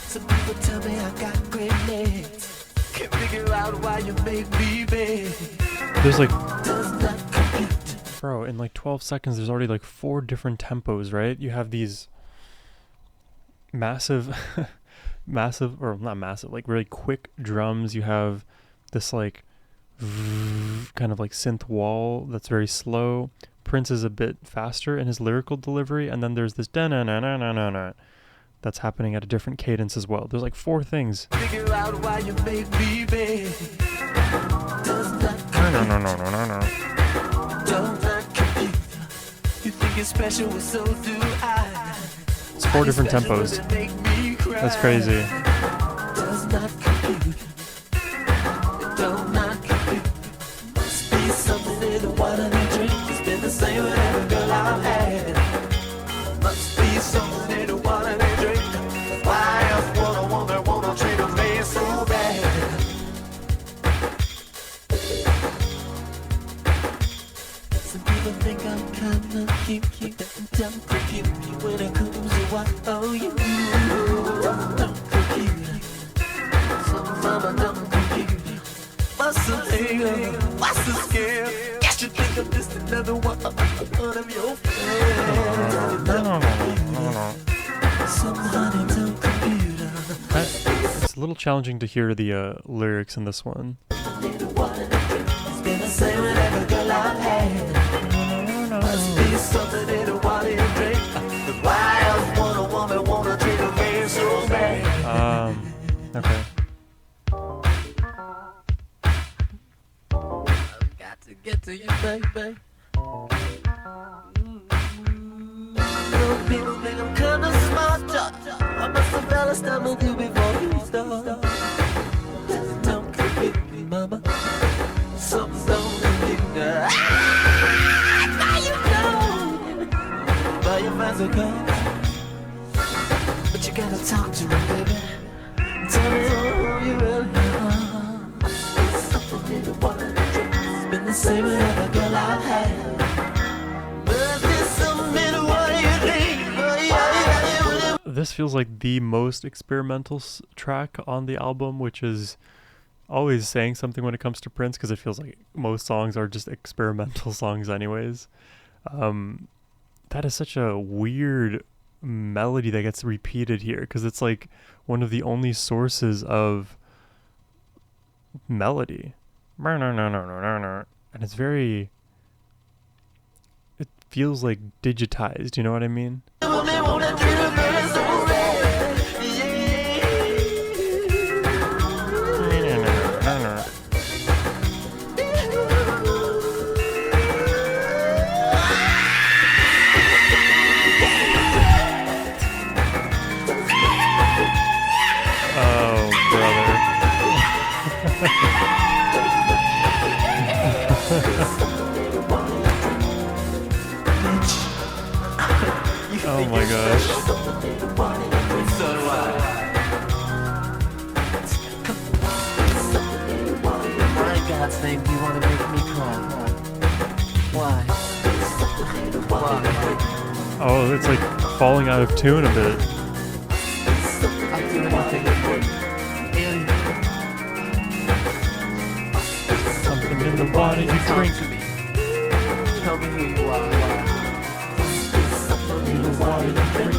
Some people tell me I got great legs. Can't figure out why you make me beg. There's like, Does not compute. bro, in like 12 seconds, there's already like 4 different tempos, right? You have these massive, or not massive, like really quick drums. You have this like kind of like synth wall that's very slow. Prince is a bit faster in his lyrical delivery, and then there's this da-na-na-na-na-na that's happening at a different cadence as well. There's like 4 things. Figure out why you make me beg. Does not No. Don't not compute. You think it's special, well, so do I. It's 4 different tempos. That's crazy. Does not compute. It don't not compute. Must be something in the water they drink. It's been the same with every girl I've had. Must be something in the water they drink. Why else would a woman wanna treat a man so bad? Some people think I'm kinda cute, but don't compute when it comes to what oh you don't compute. Some mama don't compute. What's the thing? What's the scare? Guess you think I'm just another one of your friends. No. Some honey don't compute. It's a little challenging to hear the lyrics in this one. It's been the same with every girl I've had. Must be something in the baby. Some people think I'm kinda smart. I must have fell asleep with you before you start. Don't convict me, mama. Something's on you now. Now you know. Buy your friends a car. But you gotta talk to me, baby. Tell me who you really are. Something in the water. It's been the same with every girl I've had. But there's something in the water you think. This feels like the most experimental track on the album, which is always saying something when it comes to Prince, because it feels like most songs are just experimental songs anyways. That is such a weird melody that gets repeated here, because it's like one of the only sources of melody. And it's very, it feels like digitized, you know what I mean? Oh my gosh. So do I. Why in God's name do you want to make me cry? Why? Why? Oh, it's like falling out of tune a bit. I'll do anything for you. Alien. Something in the water you drink. Talk to me. Tell me who you are. Something in the water you drink.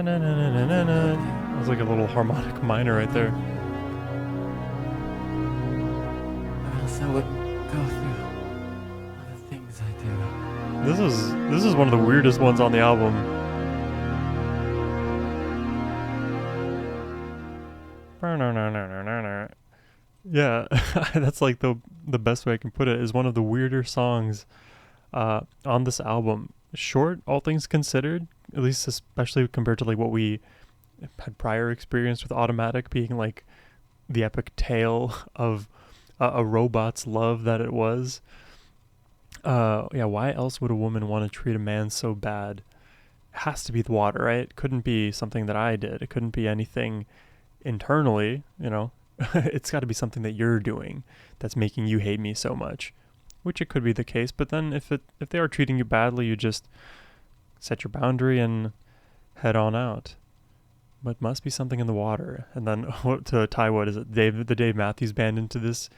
That was like a little harmonic minor right there. Or else I wouldn't go through all the things I do. This is one of the weirdest ones on the album. Yeah, that's like the best way I can put it, is one of the weirder songs on this album. Short, all things considered, at least especially compared to like what we had prior experience with Automatic being like the epic tale of a robot's love that it was. Yeah, why else would a woman want to treat a man so bad? It has to be the water, right? It couldn't be something that I did. It couldn't be anything internally, you know. It's got to be something that you're doing that's making you hate me so much, which it could be the case. But then if they are treating you badly, you just set your boundary and head on out. But must be something in the water. And then to tie, what is it, the Dave Matthews Band into this?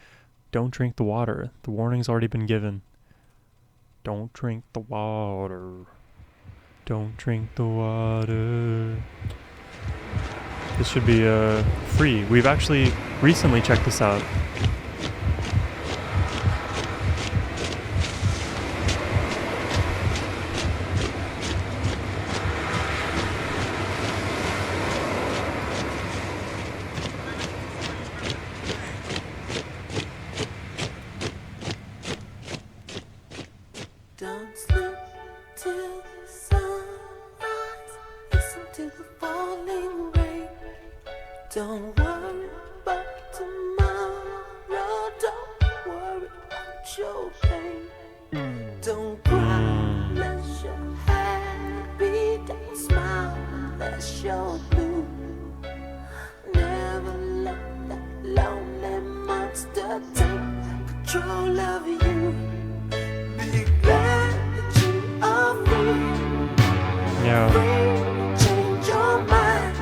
Don't drink the water. The warning's already been given. Don't drink the water. Don't drink the water. This should be free. We've actually recently checked this out. Don't sleep till the sunrise. Listen to the falling rain. Don't worry about tomorrow. Don't worry about your pain. Don't cry unless you're happy. Don't smile unless you're blue. Never let that lonely monster take control of you. Be glad that you are free. Yeah. Free to change your mind.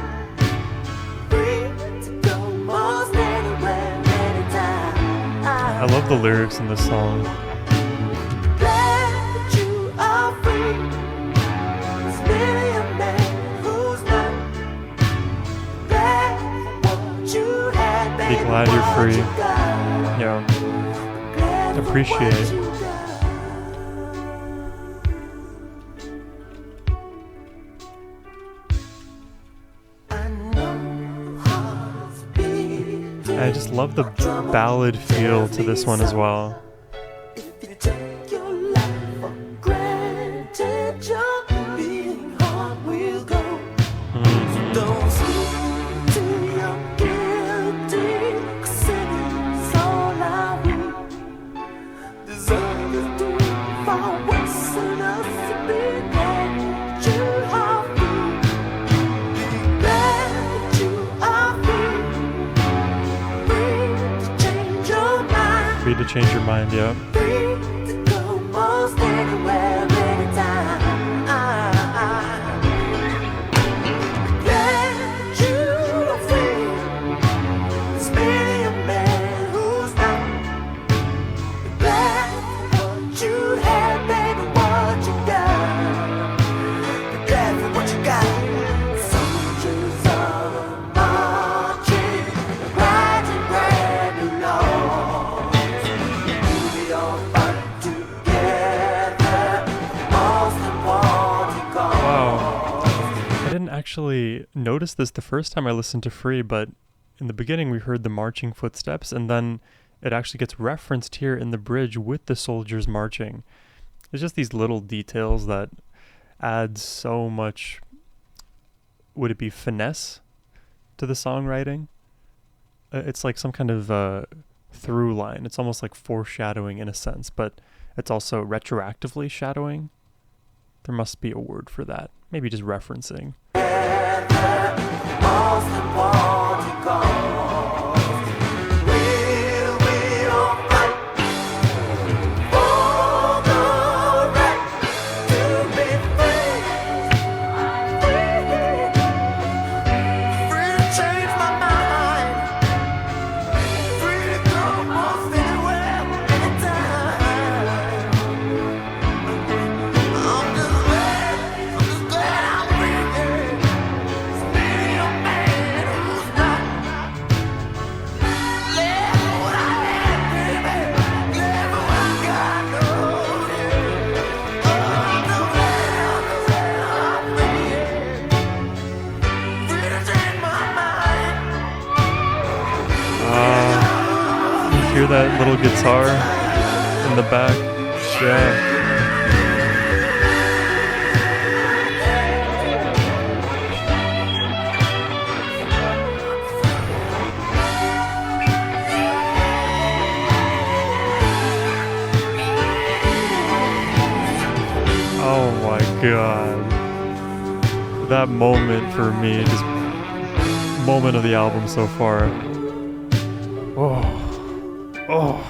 Free to go most anywhere, anytime. I love the lyrics in this song. Glad that you are free. There's many a man who's not. Glad for what you had, Be glad you're free. appreciate. I just love the ballad feel to this one as well. If you take your life for granted, your beating heart will go. Don't sleep till you're guilty, 'cause sinning's all I will. Deserve to far worse than us to be glad you are free. Be glad that you are free. Free to change your mind. Free to change your mind, yeah. Free to go most anywhere, anytime. Glad you are free. There's many a man who's not. Glad for what you had, baby, what you got. Glad for what you got. Soldiers are marching, right and brand laws. We all fight together, most important cause. Wow. I didn't actually notice this the first time I listened to Free, but in the beginning we heard the marching footsteps, and then it actually gets referenced here in the bridge with the soldiers marching. It's just these little details that add so much, would it be finesse to the songwriting? It's like some kind of through line. It's almost like foreshadowing in a sense, but it's also retroactively shadowing. There must be a word for that. Maybe just referencing. Most important cause. Will we all fight for the right to be free? Free to change my mind. Free to go most anywhere, anytime. I'm just glad I'm free. There's many a man who's not. Glad for what I had, baby. Glad for what I got, oh yeah. I'm just glad I'm free. Free to change my mind. You hear that little guitar in the back? Yeah. Oh my god. That moment for me, just moment of the album so far. Oh. Oh.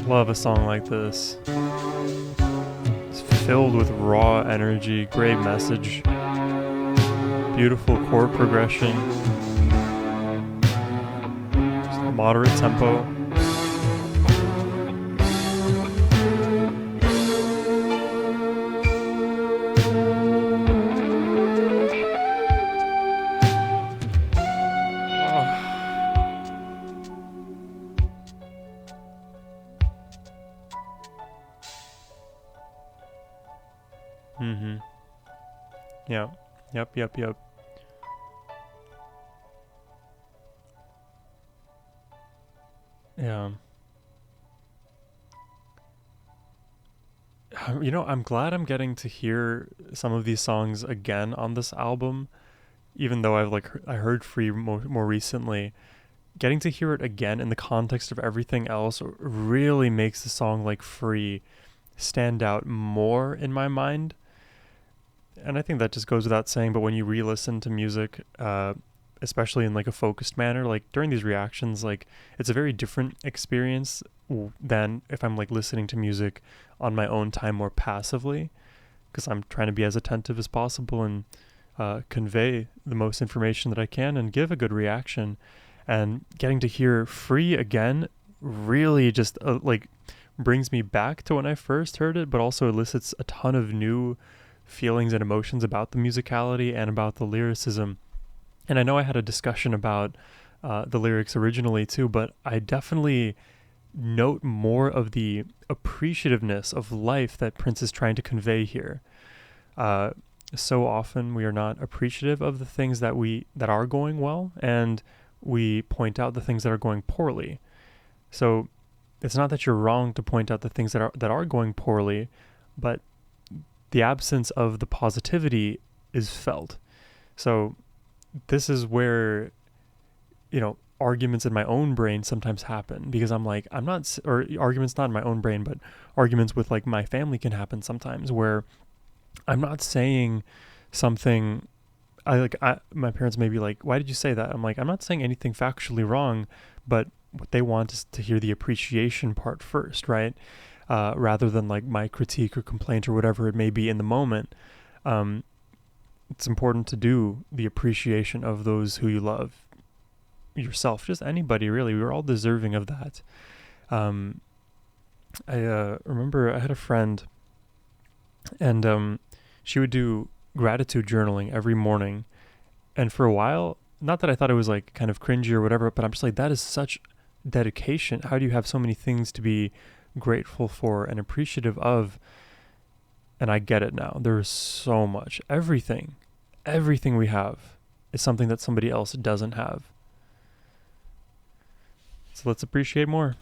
Love a song like this. It's filled with raw energy, great message, beautiful chord progression, just a moderate tempo. Mm-hmm. Yeah. Yep. Yeah. I'm glad I'm getting to hear some of these songs again on this album, even though I heard Free more recently. Getting to hear it again in the context of everything else really makes the song like Free stand out more in my mind. And I think that just goes without saying, but when you re-listen to music, especially in like a focused manner, like during these reactions, like it's a very different experience than if I'm like listening to music on my own time more passively, because I'm trying to be as attentive as possible and convey the most information that I can and give a good reaction. And getting to hear Free again really just like brings me back to when I first heard it, but also elicits a ton of new feelings and emotions about the musicality and about the lyricism. And I know I had a discussion about the lyrics originally too, but I definitely note more of the appreciativeness of life that Prince is trying to convey here. So often we are not appreciative of the things that are going well, and we point out the things that are going poorly. So it's not that you're wrong to point out the things that are going poorly, but the absence of the positivity is felt. So this is where, arguments in my own brain sometimes happen, because I'm like, or arguments not in my own brain, but arguments with like my family can happen sometimes, where I'm not saying something. My parents may be like, why did you say that? I'm like, I'm not saying anything factually wrong, but what they want is to hear the appreciation part first, right? Rather than like my critique or complaint or whatever it may be in the moment. It's important to do the appreciation of those who you love, yourself, just anybody really. We're all deserving of that. I remember I had a friend, and she would do gratitude journaling every morning. And for a while, not that I thought it was like kind of cringy or whatever, but I'm just like, that is such dedication. How do you have so many things to be grateful for and appreciative of? And I get it now. There's so much. Everything we have is something that somebody else doesn't have. So let's appreciate more.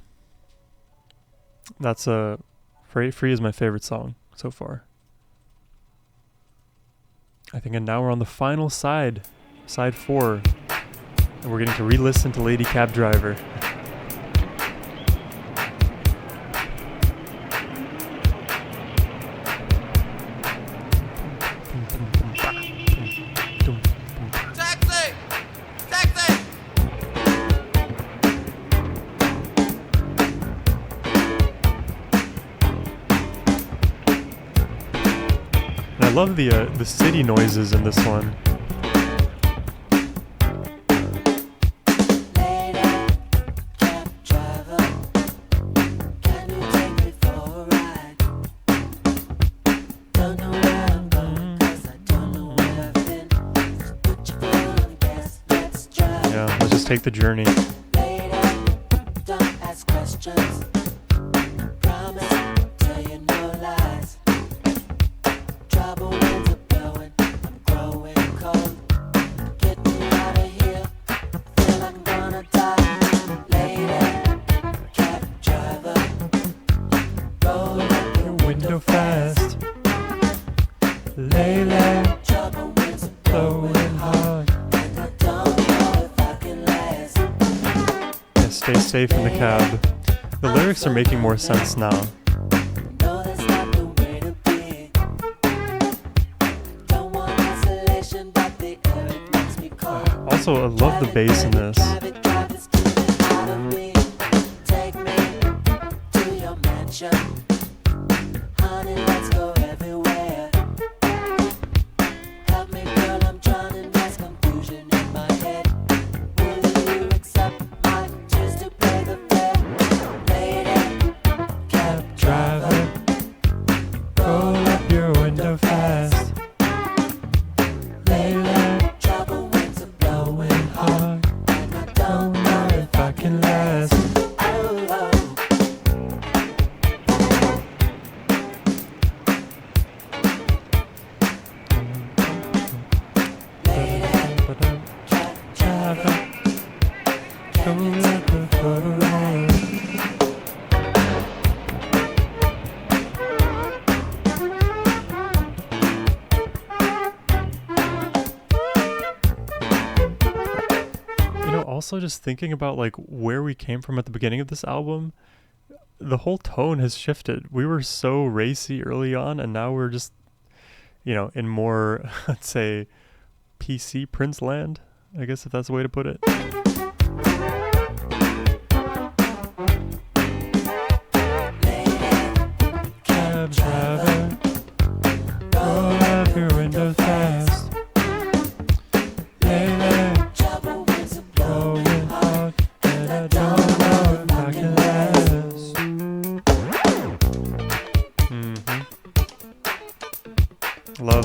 That's Free is my favorite song so far. I think, and now we're on the final side 4, and we're getting to re-listen to Lady Cab Driver. I love the city noises in this one. Yeah, let's just take the journey. Don't ask questions. Promise, tell you no lies. Trouble winds are blowing, I'm growing cold. Get me out of here, feel like I'm gonna die. Lady, cab driver, roll up your Window fast. Layla, trouble winds are blowing hard. and I don't know if I can last. Yeah, stay safe in the cab. The lyrics are making more sense now. No, that's not the way to be. Don't want isolation, but the air it makes me cold. Also, I love the bass in this. Drive it, keep it out of me. Take me to your mansion. Honey, let's go everywhere. Help me, girl, I'm drowning. There's confusion in my head. Will you accept my tears to pay the fair? Lady, cab driver, Roll up your window fast. Layla, trouble winds are blowing hard, hard. and I don't know if I can last. oh, oh. Also just thinking about like where we came from at the beginning of this album, the whole tone has shifted. We were so racy early on, and now we're just, in more, let's say, PC Prince land, I guess, if that's the way to put it. Cab driver, roll up your window fast. Lady, Trouble winds are blowing blowing hard, and I don't know if I can last. Love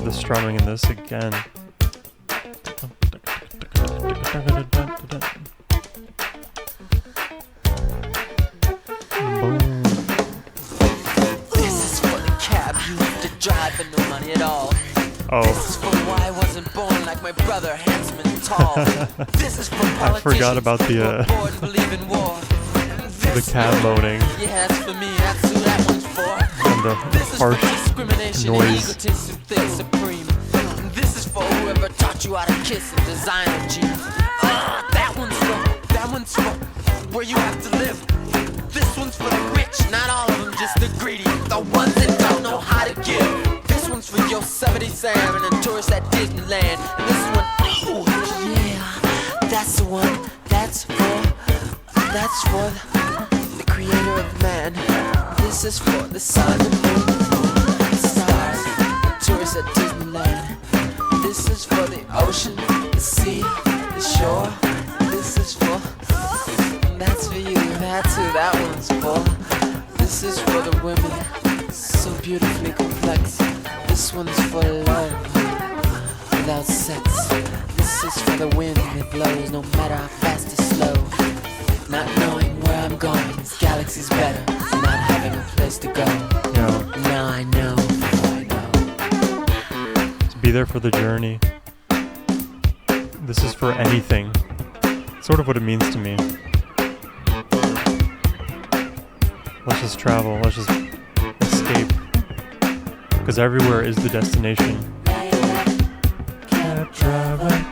chorus again. Boom. This is for the cab you used to drive for no money at all. This Oh, is for why I wasn't born like my brother, handsome and tall. This is for I forgot about politicians the who are bored and believe in war. the cab moaning Yeah, that's for me, that's who that one's for. and the This is for harsh discrimination and noise. egotists who think supreme. This is for whoever taught you how to kiss and designer jeans. That one's for where you have to live. This one's for the rich, not all of them, just the greedy. The ones that don't know how to give. This one's for Yosemite Sam and the tourists at Disneyland. And this one, oh yeah, that's the one. That's for the creator of man. This is for the sun, the moon, the stars, the tourists at Disneyland. This is for the ocean, the sea, the shore. This is for, that's for you, that's who that one's for. This is for the women, so beautifully complex. This one's for love, without sex. This is for the wind that blows, no matter how fast or slow. Not knowing where I'm going, this galaxy's better than not having a place to go. Yeah, Now I know. just be there for the journey. This is for anything. Sort of what it means to me. Let's just travel. Let's just escape. Because everywhere is the destination. Cab driver.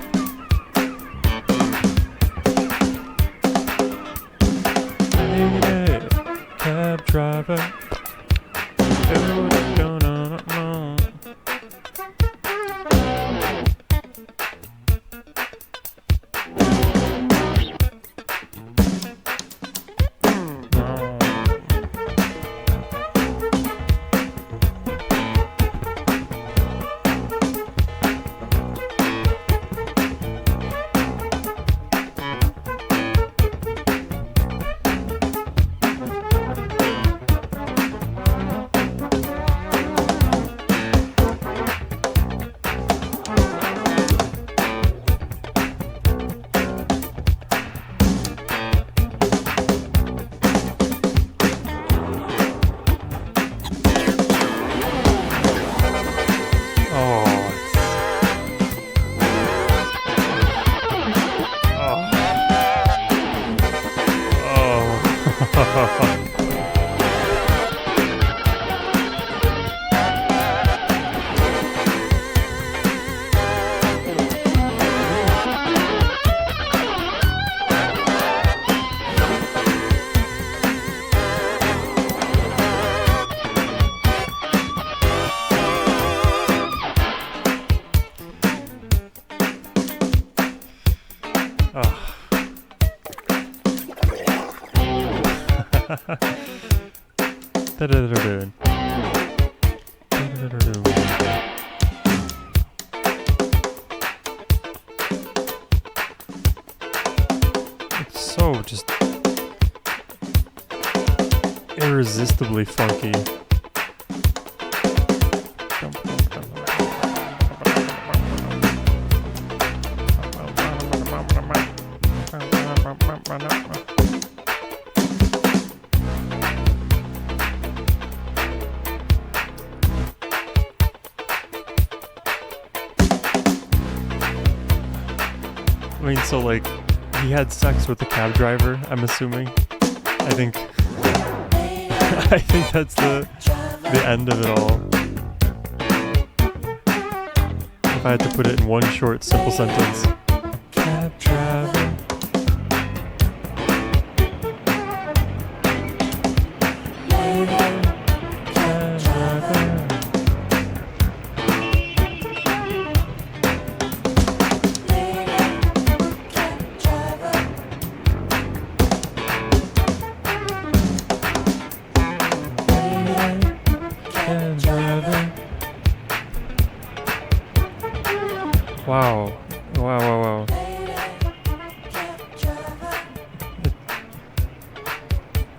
Hey, cab driver. Da-da-da-da. Da-da-da-da. It's so just irresistibly funky. I mean, so like, he had sex with the cab driver, I'm assuming. I think I think that's the end of it all. If I had to put it in one short, simple sentence. Cab driver. Cab driver. Cab driver. Wow. Wow, wow, wow.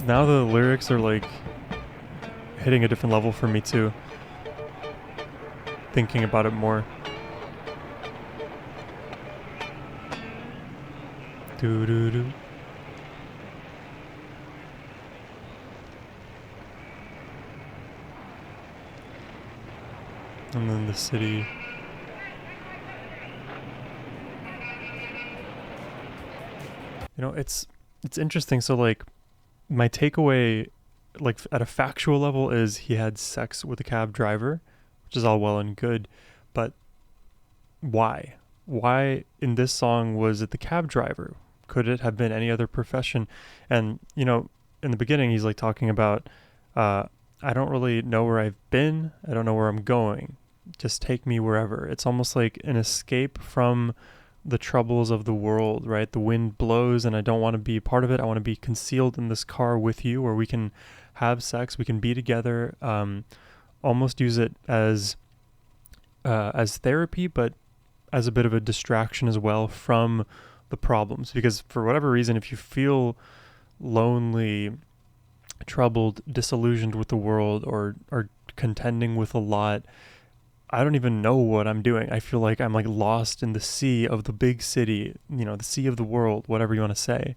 Now the lyrics are like hitting a different level for me too. Thinking about it more. Do do do. And then the city. You know, it's interesting. So like my takeaway, like at a factual level, is he had sex with a cab driver, which is all well and good, but why? Why in this song was it the cab driver? Could it have been any other profession? And you know, in the beginning, he's like talking about, I don't really know where I've been. I don't know where I'm going. Just take me wherever. It's almost like an escape from the troubles of the world, right? The wind blows and I don't want to be a part of it. I want to be concealed in this car with you where we can have sex, we can be together, almost use it as therapy, but as a bit of a distraction as well from the problems. Because for whatever reason, if you feel lonely, troubled, disillusioned with the world, or contending with a lot, I don't even know what I'm doing. I feel like I'm like lost in the sea of the big city, you know, the sea of the world, whatever you want to say.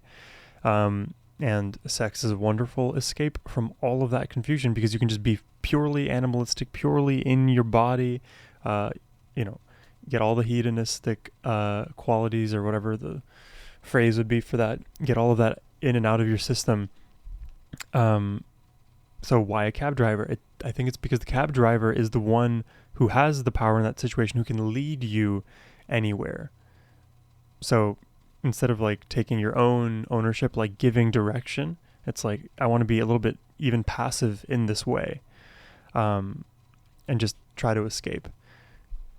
And sex is a wonderful escape from all of that confusion because you can just be purely animalistic, purely in your body, you know, get all the hedonistic qualities or whatever the phrase would be for that, get all of that in and out of your system. So why a cab driver? I think it's because the cab driver is the one who has the power in that situation, who can lead you anywhere. So instead of like taking your own ownership, like giving direction, it's like, I want to be a little bit even passive in this way, and just try to escape.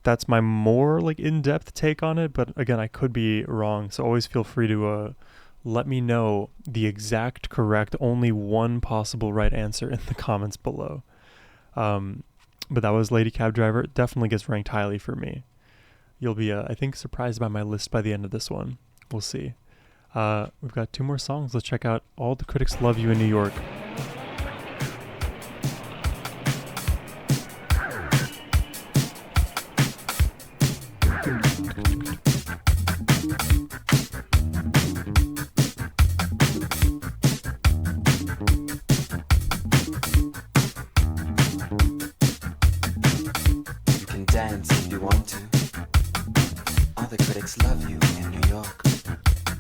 That's my more like in-depth take on it, but again, I could be wrong. So always feel free to let me know the exact correct, only one possible right answer in the comments below. But that was Lady Cab Driver. It definitely gets ranked highly for me. You'll be, I think, surprised by my list by the end of this one. We'll see. We've got 2 more songs. Let's check out All the Critics Love You in New York.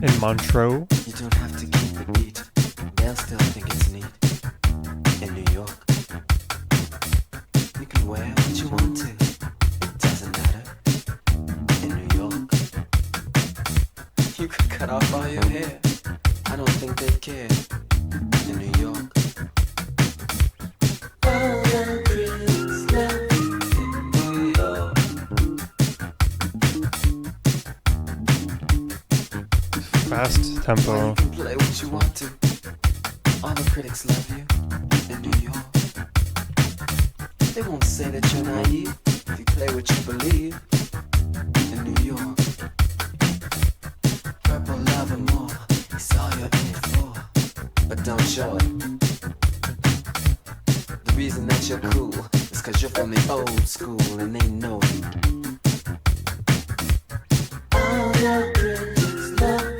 In Montreux. You don't have to keep the beat. They'll still think it's neat. In New York, you can wear what you want to. It doesn't matter. In New York, you could cut off all your hair. I don't think they care. In New York, all the critics love in New York. Fast tempo. You can play what you want to. All the critics love you in New York. They won't say that you're naive if you play what you believe in New York. Purple love and more, it's all you're in it for. But don't show it. The reason that you're cool is 'cause you're from the old school and they know it. All the critics love.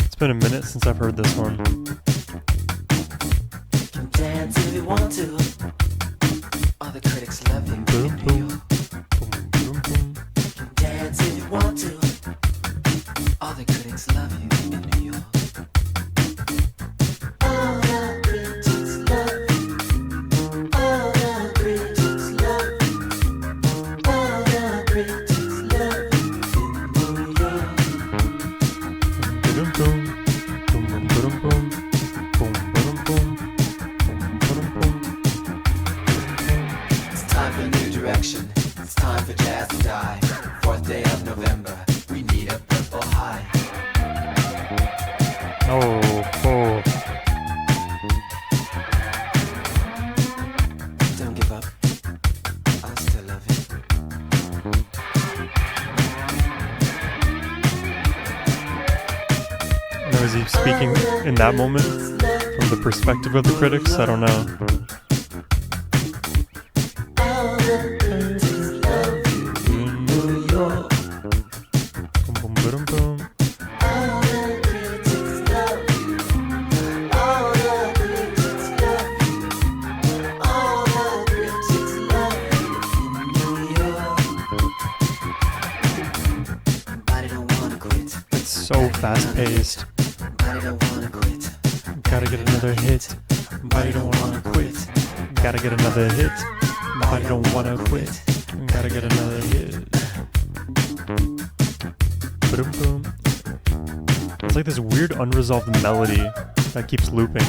It's been a minute since I've heard this one. Can dance if you want to. All the critics love you Boom, in New boom. York. Boom, boom, boom. Can dance if you want to. All the critics love you in New York. All the critics love you. All the critics love you. All the critics love you in New York. Boom, boom. Boom, boom, boom, boom. Boom, boom, boom. Boom, boom, boom. It's time for a new direction. It's time for jazz to die. 4th day of November. We need a purple high. Oh, oh. Don't give up. I'll still love you. Now, is he speaking in that moment from the perspective of the critics? I don't know. so fast paced. Body don't wanna quit. Gotta get another hit. Body don't wanna quit. Gotta get another hit. Body don't wanna quit. Gotta get another hit. Boom, boom. It's like this weird unresolved melody that keeps looping.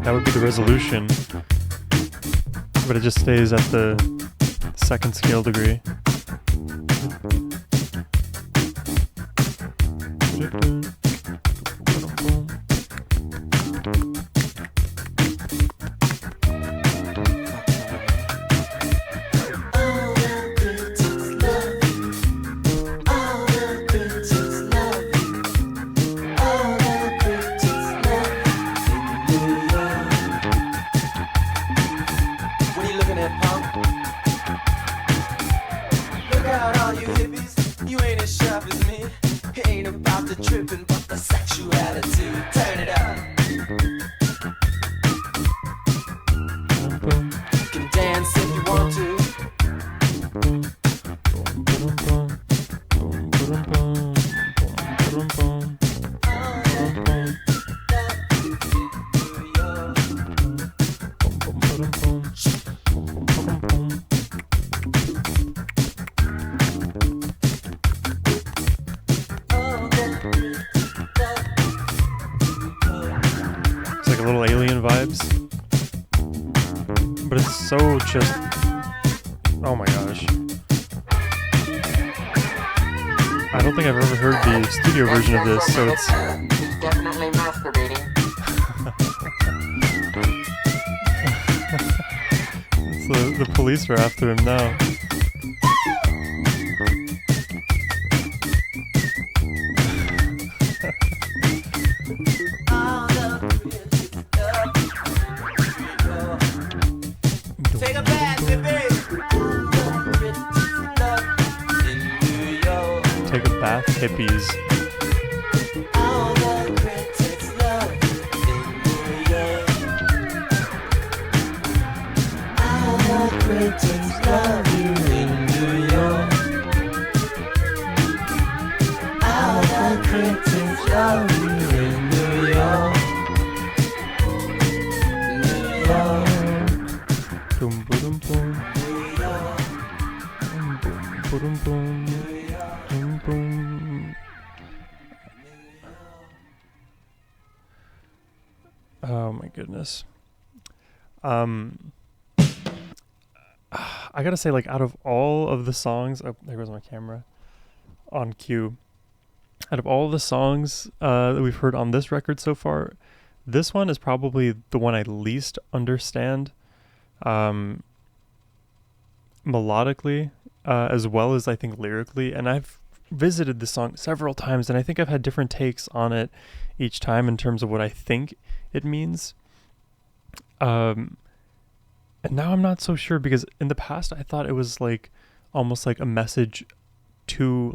That would be the resolution, but it just stays at the second scale degree. Little alien vibes, but it's so just, oh my gosh, I don't think I've ever heard the studio version of this, so it's definitely masturbating. it's the police are after him now. Take a bath, hippies. All the critics love in New York. All the critics love you in New York. All the critics love you in New York. New York. Boom, boom, boom. New York. Boom, boom, boom. Boom, boom. Oh my goodness. I gotta say, like, out of all of the songs, oh, there goes my camera on cue. Out of all the songs that we've heard on this record so far, this one is probably the one I least understand, melodically, as well as I think lyrically. And I've visited the song several times, and I think I've had different takes on it each time in terms of what I think it means. And now I'm not so sure, because in the past I thought it was like almost like a message to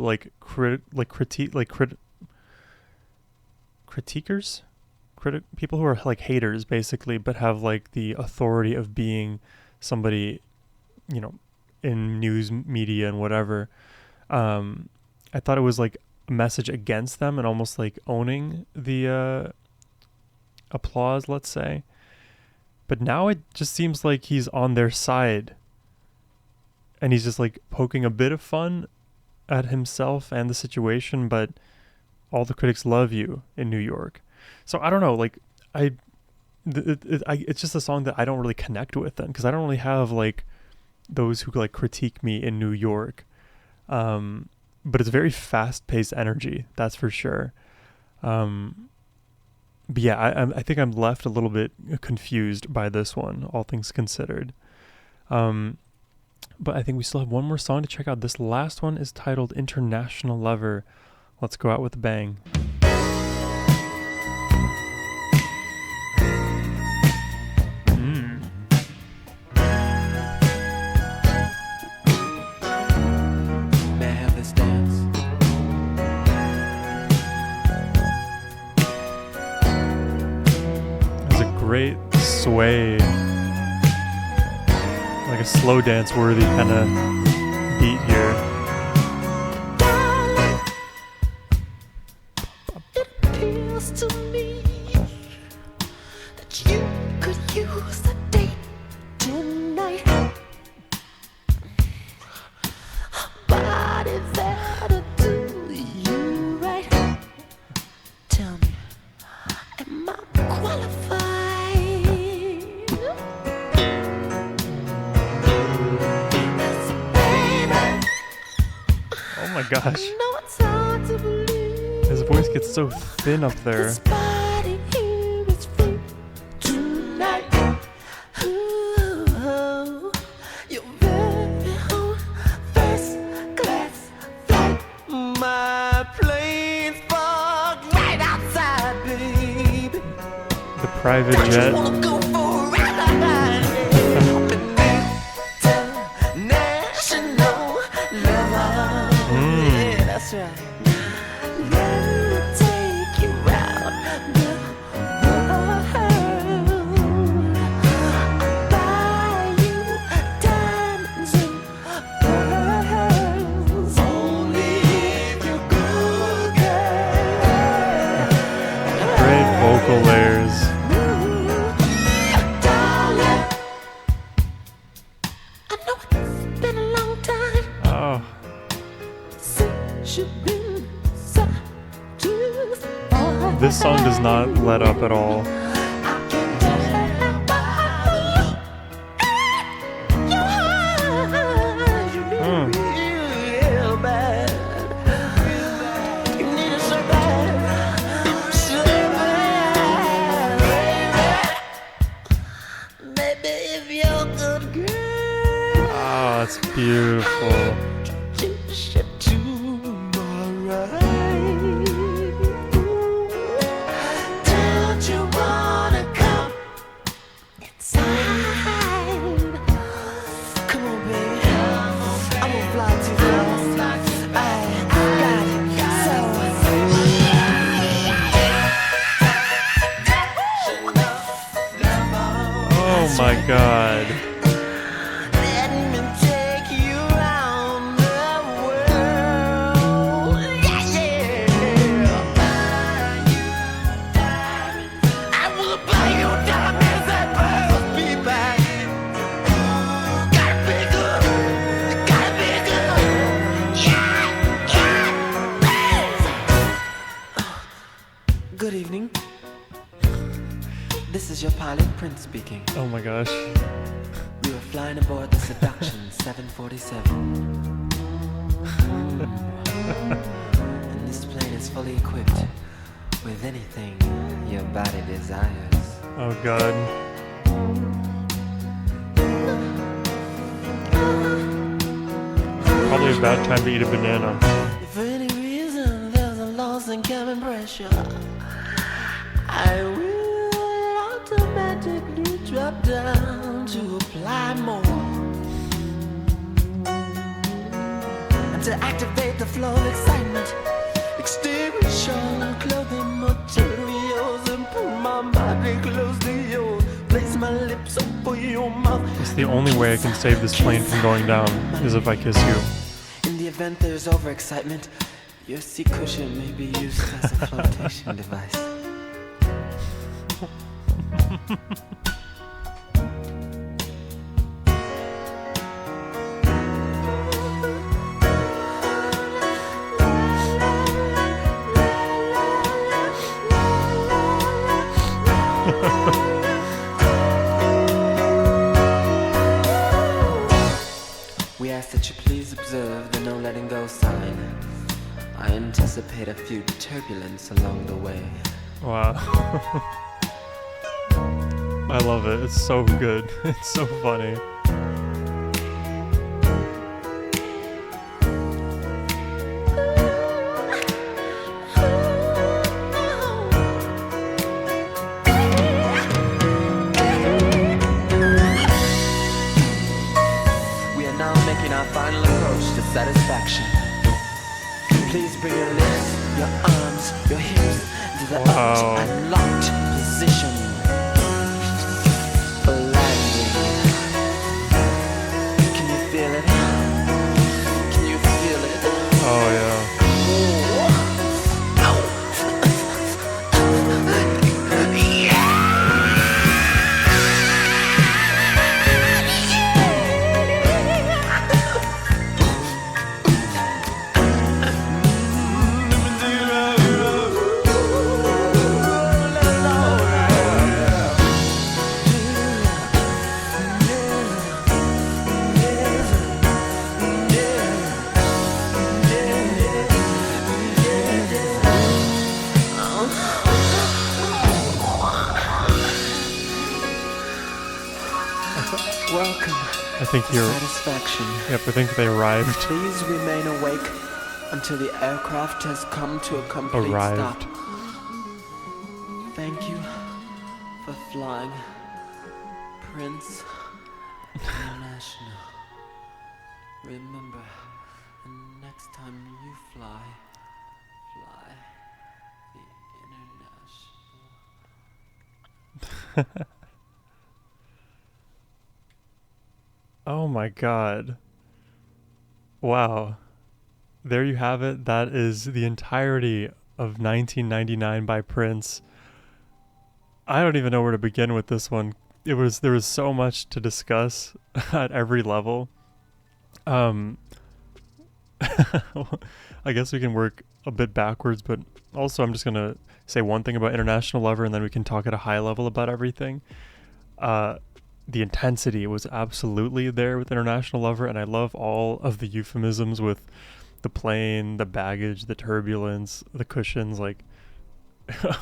critiquers, people who are like haters basically, but have like the authority of being somebody, you know, in news media and whatever. I thought it was like a message against them and almost like owning the applause, let's say. But now it just seems like he's on their side, and he's just like poking a bit of fun at himself and the situation, but all the critics love you in New York. So I don't know, like it's just a song that I don't really connect with then, because I don't really have like those who like critique me in New York. But it's very fast-paced energy, that's for sure. But yeah, I think I'm left a little bit confused by this one, all things considered. But I think we still have one more song to check out. This last one is titled International Lover. Let's go out with a bang. May I have this dance? There's a great sway like a slow dance worthy kind of beat here. It appears to me that you could use a date tonight. Body that'll do you right. Tell me, am I qualified? Yes, baby. Oh my gosh. I know it's hard to believe. His voice gets so thin up there. This body here is free tonight. Ooh, you're very own first class flight. My plane's parked right outside, baby. The private Don't you jet. wanna go for a ride? International lover. Yeah, that's right. Let me take you round the world. I'll buy you diamonds and pearls. Only if you're good, girl. Great vocal layers. Ooh, darling, I know it's been a long time Oh, since you've been satisfied. this song does not let up at all. I can tell by the look in your eyes. You need it real bad. You need it so bad, so bad, baby. Maybe if you're a good girl, Oh, it's beautiful. introduce you to my right. Don't you wanna come inside? Come on, baby. I'm gonna fly too fast. I got Oh my god. Let me take you around the world. Yeah, yeah. I will buy you diamonds and pearls, baby. Gotta be good. Gotta be good. Yeah, yeah. Good evening. This is your pilot, Prince speaking. Oh my gosh. We were flying aboard the Seduction 747. And this plane is fully equipped with anything your body desires. Oh god. Probably a bad time to eat a banana. If for any reason there's a loss in cabin pressure, I will automatically drop down to apply more. And to activate the flow of excitement, extinguisher, clothing materials, and pull my body close to yours. Place my lips over your mouth. It's the only way I can save this plane from going down is if I kiss you. In the event there's overexcitement, your seat cushion may be used as a flotation device. We ask that you please observe the no letting go sign. I anticipate a few turbulence along the way. Wow. I love it. It's so good. It's so funny. We are now making our final approach to satisfaction. Please bring your lips, your arms, your hips to the Wow. arch and locked position for landing. Welcome I think to you're. satisfaction. Yep, I think they arrived. Please remain awake until the aircraft has come to a complete Arrived. stop. Thank you for flying, Prince International. Remember, the next time you fly the International. Oh my god. Wow. There you have it. That is the entirety of 1999 by Prince. I don't even know where to begin with this one. There was so much to discuss at every level. I guess we can work a bit backwards, but also I'm just gonna say one thing about International Lover, and then we can talk at a high level about everything. The intensity was absolutely there with International Lover, and I love all of the euphemisms with the plane, the baggage, the turbulence, the cushions. Like,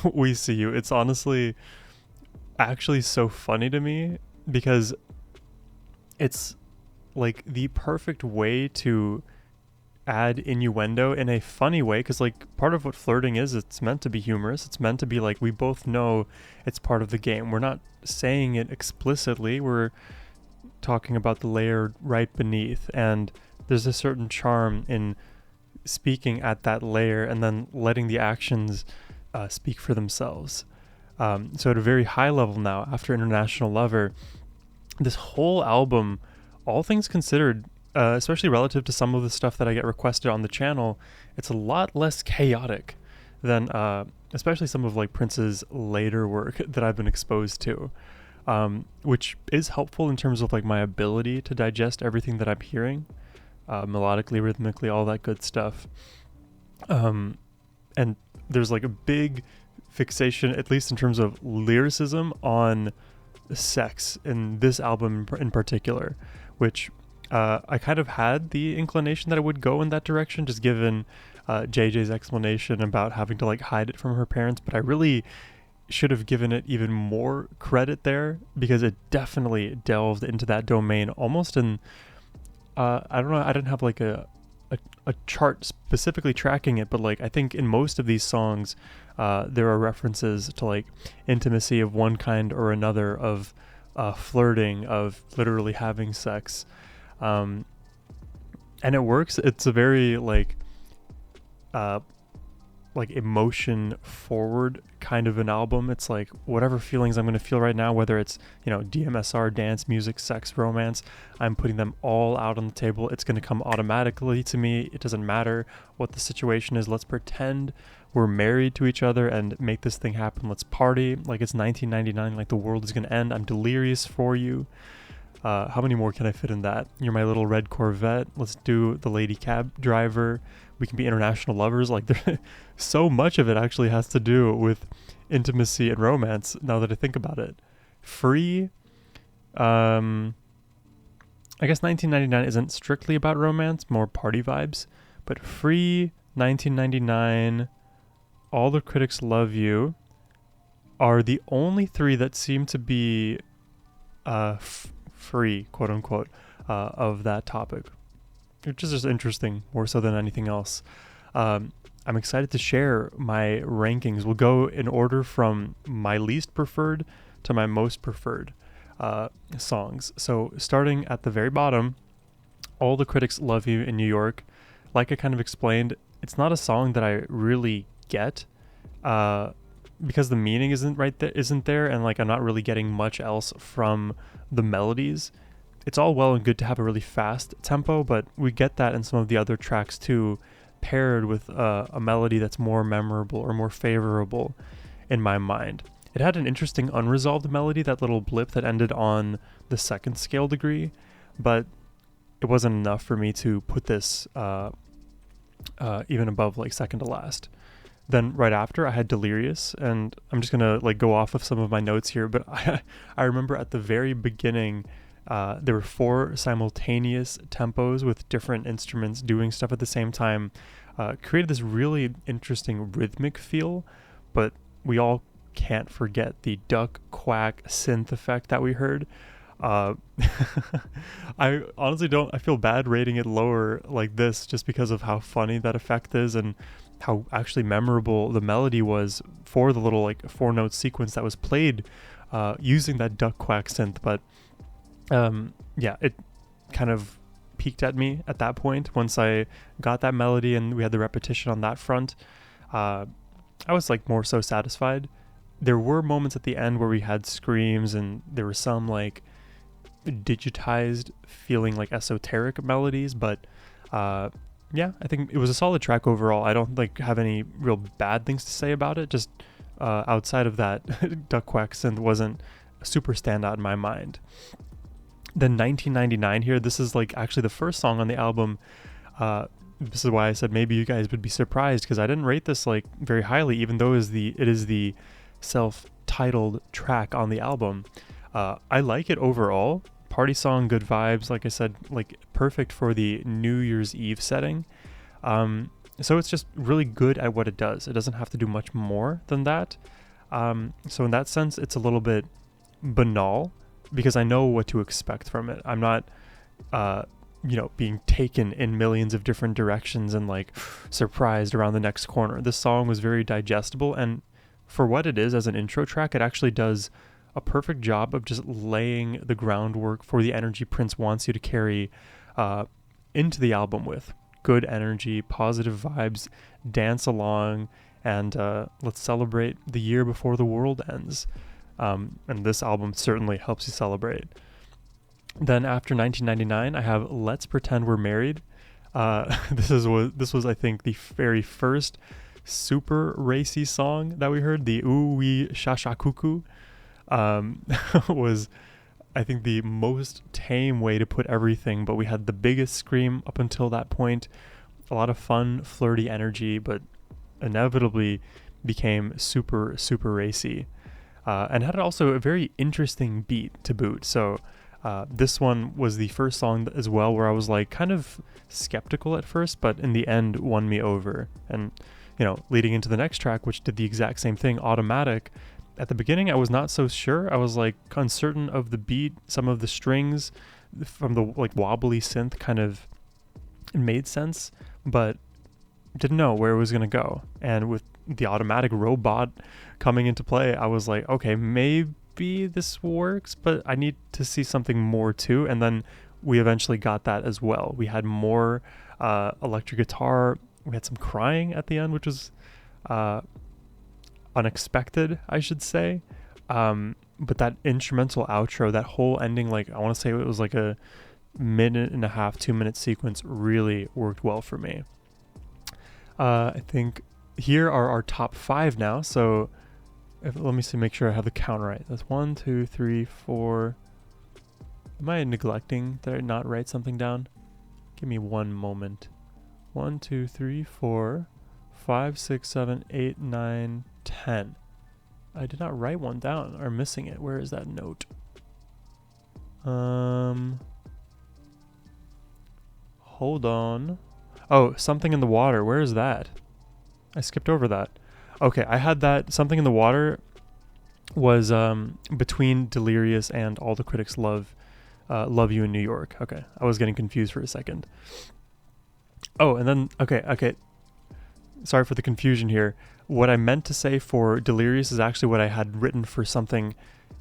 we see you. It's honestly actually so funny to me because it's like the perfect way to add innuendo in a funny way, because like part of what flirting is, it's meant to be humorous. It's meant to be like, we both know it's part of the game. We're not saying it explicitly, we're talking about the layer right beneath, and there's a certain charm in speaking at that layer and then letting the actions speak for themselves. So at a very high level now, after International Lover, this whole album, all things considered, especially relative to some of the stuff that I get requested on the channel, it's a lot less chaotic than especially some of like Prince's later work that I've been exposed to, which is helpful in terms of like my ability to digest everything that I'm hearing, melodically, rhythmically, all that good stuff. And there's like a big fixation, at least in terms of lyricism, on sex in this album in particular, which I kind of had the inclination that it would go in that direction, just given JJ's explanation about having to like hide it from her parents, but I really should have given it even more credit there, because it definitely delved into that domain almost in I don't know, I didn't have like a chart specifically tracking it, but like I think in most of these songs there are references to like intimacy of one kind or another, of flirting, of literally having sex, and it works. It's a very like emotion forward kind of an album. It's like whatever feelings I'm going to feel right now, whether it's, you know, DMSR, dance, music, sex, romance, I'm putting them all out on the table. It's going to come automatically to me. It doesn't matter what the situation is. Let's pretend we're married to each other and make this thing happen. Let's party like it's 1999, like the world is going to end. I'm delirious for you. How many more can I fit in that? You're my little red Corvette. Let's do the lady cab driver. We can be international lovers. Like, there, so much of it actually has to do with intimacy and romance, now that I think about it. Free, I guess 1999 isn't strictly about romance, more party vibes, but Free, 1999, All the Critics Love You are the only three that seem to be free, quote unquote, of that topic, which is just interesting, more so than anything else. I'm excited to share my rankings. We'll go in order from my least preferred to my most preferred songs. So starting at the very bottom, All the Critics Love You in New York. Like I kind of explained, it's not a song that I really get, because the meaning isn't there, and like I'm not really getting much else from the melodies. It's all well and good to have a really fast tempo, but we get that in some of the other tracks too, paired with a melody that's more memorable or more favorable in my mind. It had an interesting unresolved melody, that little blip that ended on the second scale degree, but it wasn't enough for me to put this even above like second to last. Then right after, I had Delirious, and I'm just gonna like go off of some of my notes here, but I remember at the very beginning, there were 4 simultaneous tempos with different instruments doing stuff at the same time, created this really interesting rhythmic feel, but we all can't forget the duck quack synth effect that we heard. Uh, I honestly don't. I feel bad rating it lower like this just because of how funny that effect is and how actually memorable the melody was for the little like 4 note sequence that was played using that duck quack synth. But yeah, it kind of peaked at me at that point once I got that melody and we had the repetition on that front. I was like more so satisfied. There were moments at the end where we had screams and there were some like digitized feeling like esoteric melodies, but yeah, I think it was a solid track overall. I don't like have any real bad things to say about it, just outside of that duck quack synth wasn't a super standout in my mind. Then 1999 here, this is like actually the first song on the album. This is why I said maybe you guys would be surprised because I didn't rate this like very highly, even though it is the self-titled track on the album. I like it overall. Party song, good vibes. Like I said, like perfect for the New Year's Eve setting. So it's just really good at what it does. It doesn't have to do much more than that. So in that sense, it's a little bit banal because I know what to expect from it. I'm not, being taken in millions of different directions and like surprised around the next corner. This song was very digestible, and for what it is as an intro track, it actually does a perfect job of just laying the groundwork for the energy Prince wants you to carry into the album with. Good energy, positive vibes, dance along, and let's celebrate the year before the world ends. And this album certainly helps you celebrate. Then after 1999, I have Let's Pretend We're Married. This was I think the very first super racy song that we heard. The Ooh Wee Sha Sha Cuckoo was I think the most tame way to put everything, but we had the biggest scream up until that point. A lot of fun, flirty energy, but inevitably became super, super racy. And had also a very interesting beat to boot. So this one was the first song as well where I was like kind of skeptical at first, but in the end won me over. And, leading into the next track, which did the exact same thing, Automatic. At the beginning, I was not so sure. I was like uncertain of the beat. Some of the strings from the like wobbly synth kind of made sense, but didn't know where it was going to go. And with the automatic robot coming into play, I was like, okay, maybe this works, but I need to see something more too. And then we eventually got that as well. We had more electric guitar. We had some crying at the end, which was unexpected, I should say. But that instrumental outro, that whole ending, like I want to say it was like a 1.5 2-minute sequence, really worked well for me. I think here are our top 5 now. So let me see, make sure I have the count right. That's 1, 2, 3, 4. Am I neglecting? Did I not write something down? Give me one moment. 1, 2, 3, 4, 5, 6, 7, 8, 9, 10. I did not write one down. Or missing it. Where is that note? Hold on. Oh, Something in the Water. Where is that? I skipped over that. Okay, I had that. Something in the Water was between Delirious and All the Critics Love You in New York. Okay, I was getting confused for a second. Oh, and then, okay. Sorry for the confusion here. What I meant to say for Delirious is actually what I had written for something,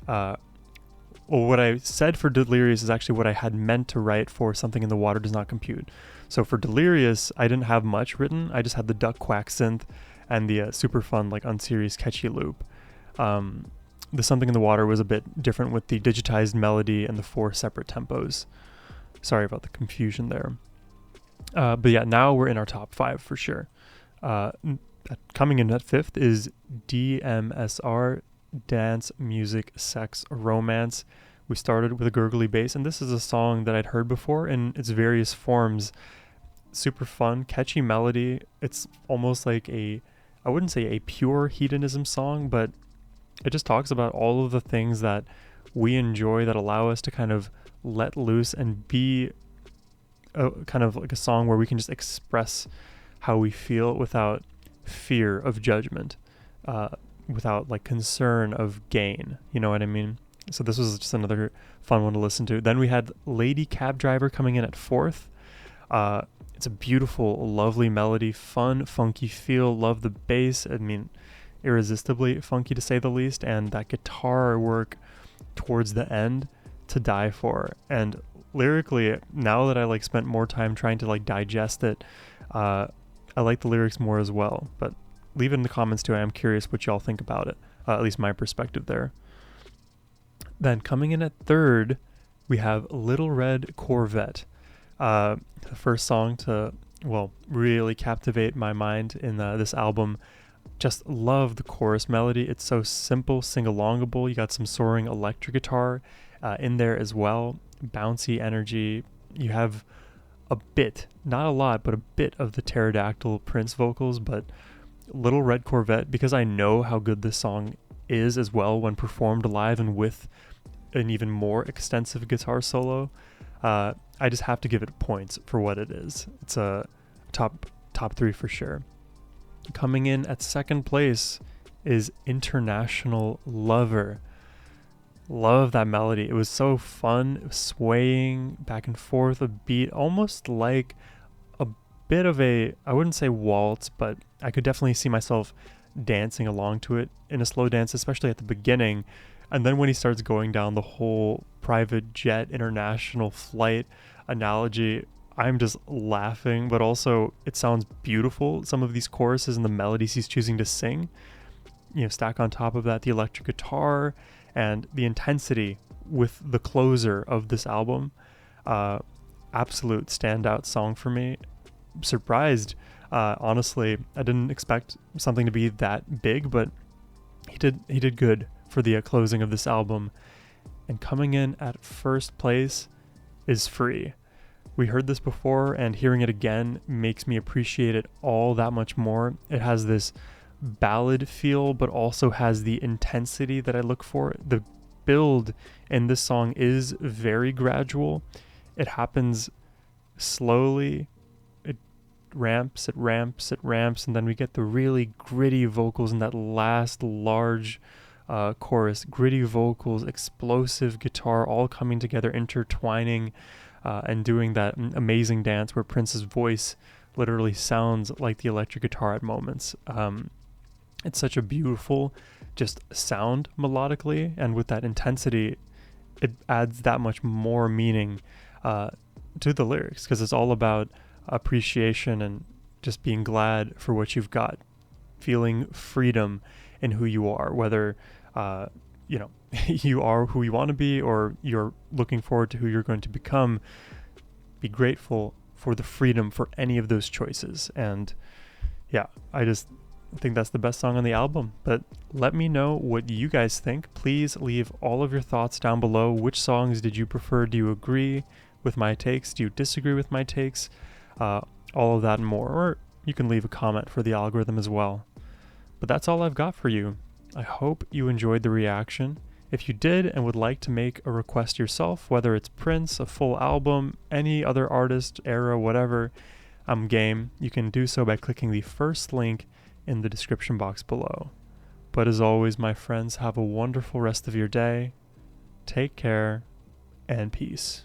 or what I said for Delirious is actually what I had meant to write for Something in the Water Does Not Compute. So for Delirious, I didn't have much written. I just had the duck quack synth and the super fun, like unserious, catchy loop. The Something in the Water was a bit different with the digitized melody and the 4 separate tempos. Sorry about the confusion there. But yeah, now we're in our top 5 for sure. Coming in at 5th is DMSR, Dance, Music, Sex, Romance. We started with a gurgly bass, and this is a song that I'd heard before in its various forms. Super fun, catchy melody. It's almost like I wouldn't say a pure hedonism song, but it just talks about all of the things that we enjoy that allow us to kind of let loose and be kind of like a song where we can just express how we feel without fear of judgment, without like concern of gain. You know what I mean? So this was just another fun one to listen to. Then we had Lady Cab Driver coming in at fourth. It's a beautiful, lovely melody, fun, funky feel. Love the bass. I mean, irresistibly funky to say the least. And that guitar work towards the end, to die for. And lyrically, now that I like spent more time trying to like digest it, I like the lyrics more as well. But leave it in the comments too. I am curious what y'all think about it. At least my perspective there. Then coming in at third, we have Little Red Corvette. The first song to, well, really captivate my mind in this album. Just love the chorus melody. It's so simple, sing-alongable. You got some soaring electric guitar in there as well. Bouncy energy. You have a bit, not a lot, but a bit of the Pterodactyl Prince vocals, but Little Red Corvette, because I know how good this song is as well when performed live and with an even more extensive guitar solo. I just have to give it points for what it is. It's a top three for sure. Coming in at second place is International Lover. Love that melody. It was so fun. It was swaying back and forth, a beat almost like a bit of a, I wouldn't say waltz, but I could definitely see myself dancing along to it in a slow dance, especially at the beginning. And then when he starts going down the whole private jet international flight analogy, I'm just laughing, but also it sounds beautiful. Some of these choruses and the melodies he's choosing to sing, stack on top of that the electric guitar and the intensity with the closer of this album. Absolute standout song for me. Surprised, honestly. I didn't expect something to be that big, but he did good for the closing of this album. And coming in at first place is Free. We heard this before, and hearing it again makes me appreciate it all that much more. It has this ballad feel, but also has the intensity that I look for. The build in this song is very gradual. It happens slowly. It ramps, and then we get the really gritty vocals in that last large chorus. Gritty vocals, explosive guitar, all coming together, intertwining, and doing that amazing dance where Prince's voice literally sounds like the electric guitar at moments. It's such a beautiful just sound melodically, and with that intensity, it adds that much more meaning to the lyrics, because it's all about appreciation and just being glad for what you've got, feeling freedom in who you are, whether you are who you want to be or you're looking forward to who you're going to become. Be grateful for the freedom for any of those choices. And yeah, I just think that's the best song on the album. But let me know what you guys think. Please leave all of your thoughts down below. Which songs did you prefer? Do you agree with my takes? Do you disagree with my takes? All of that and more. Or you can leave a comment for the algorithm as well. But that's all I've got for you. I hope you enjoyed the reaction. If you did and would like to make a request yourself, whether it's Prince, a full album, any other artist, era, whatever, I'm game. You can do so by clicking the first link in the description box below. But as always, my friends, have a wonderful rest of your day. Take care and peace.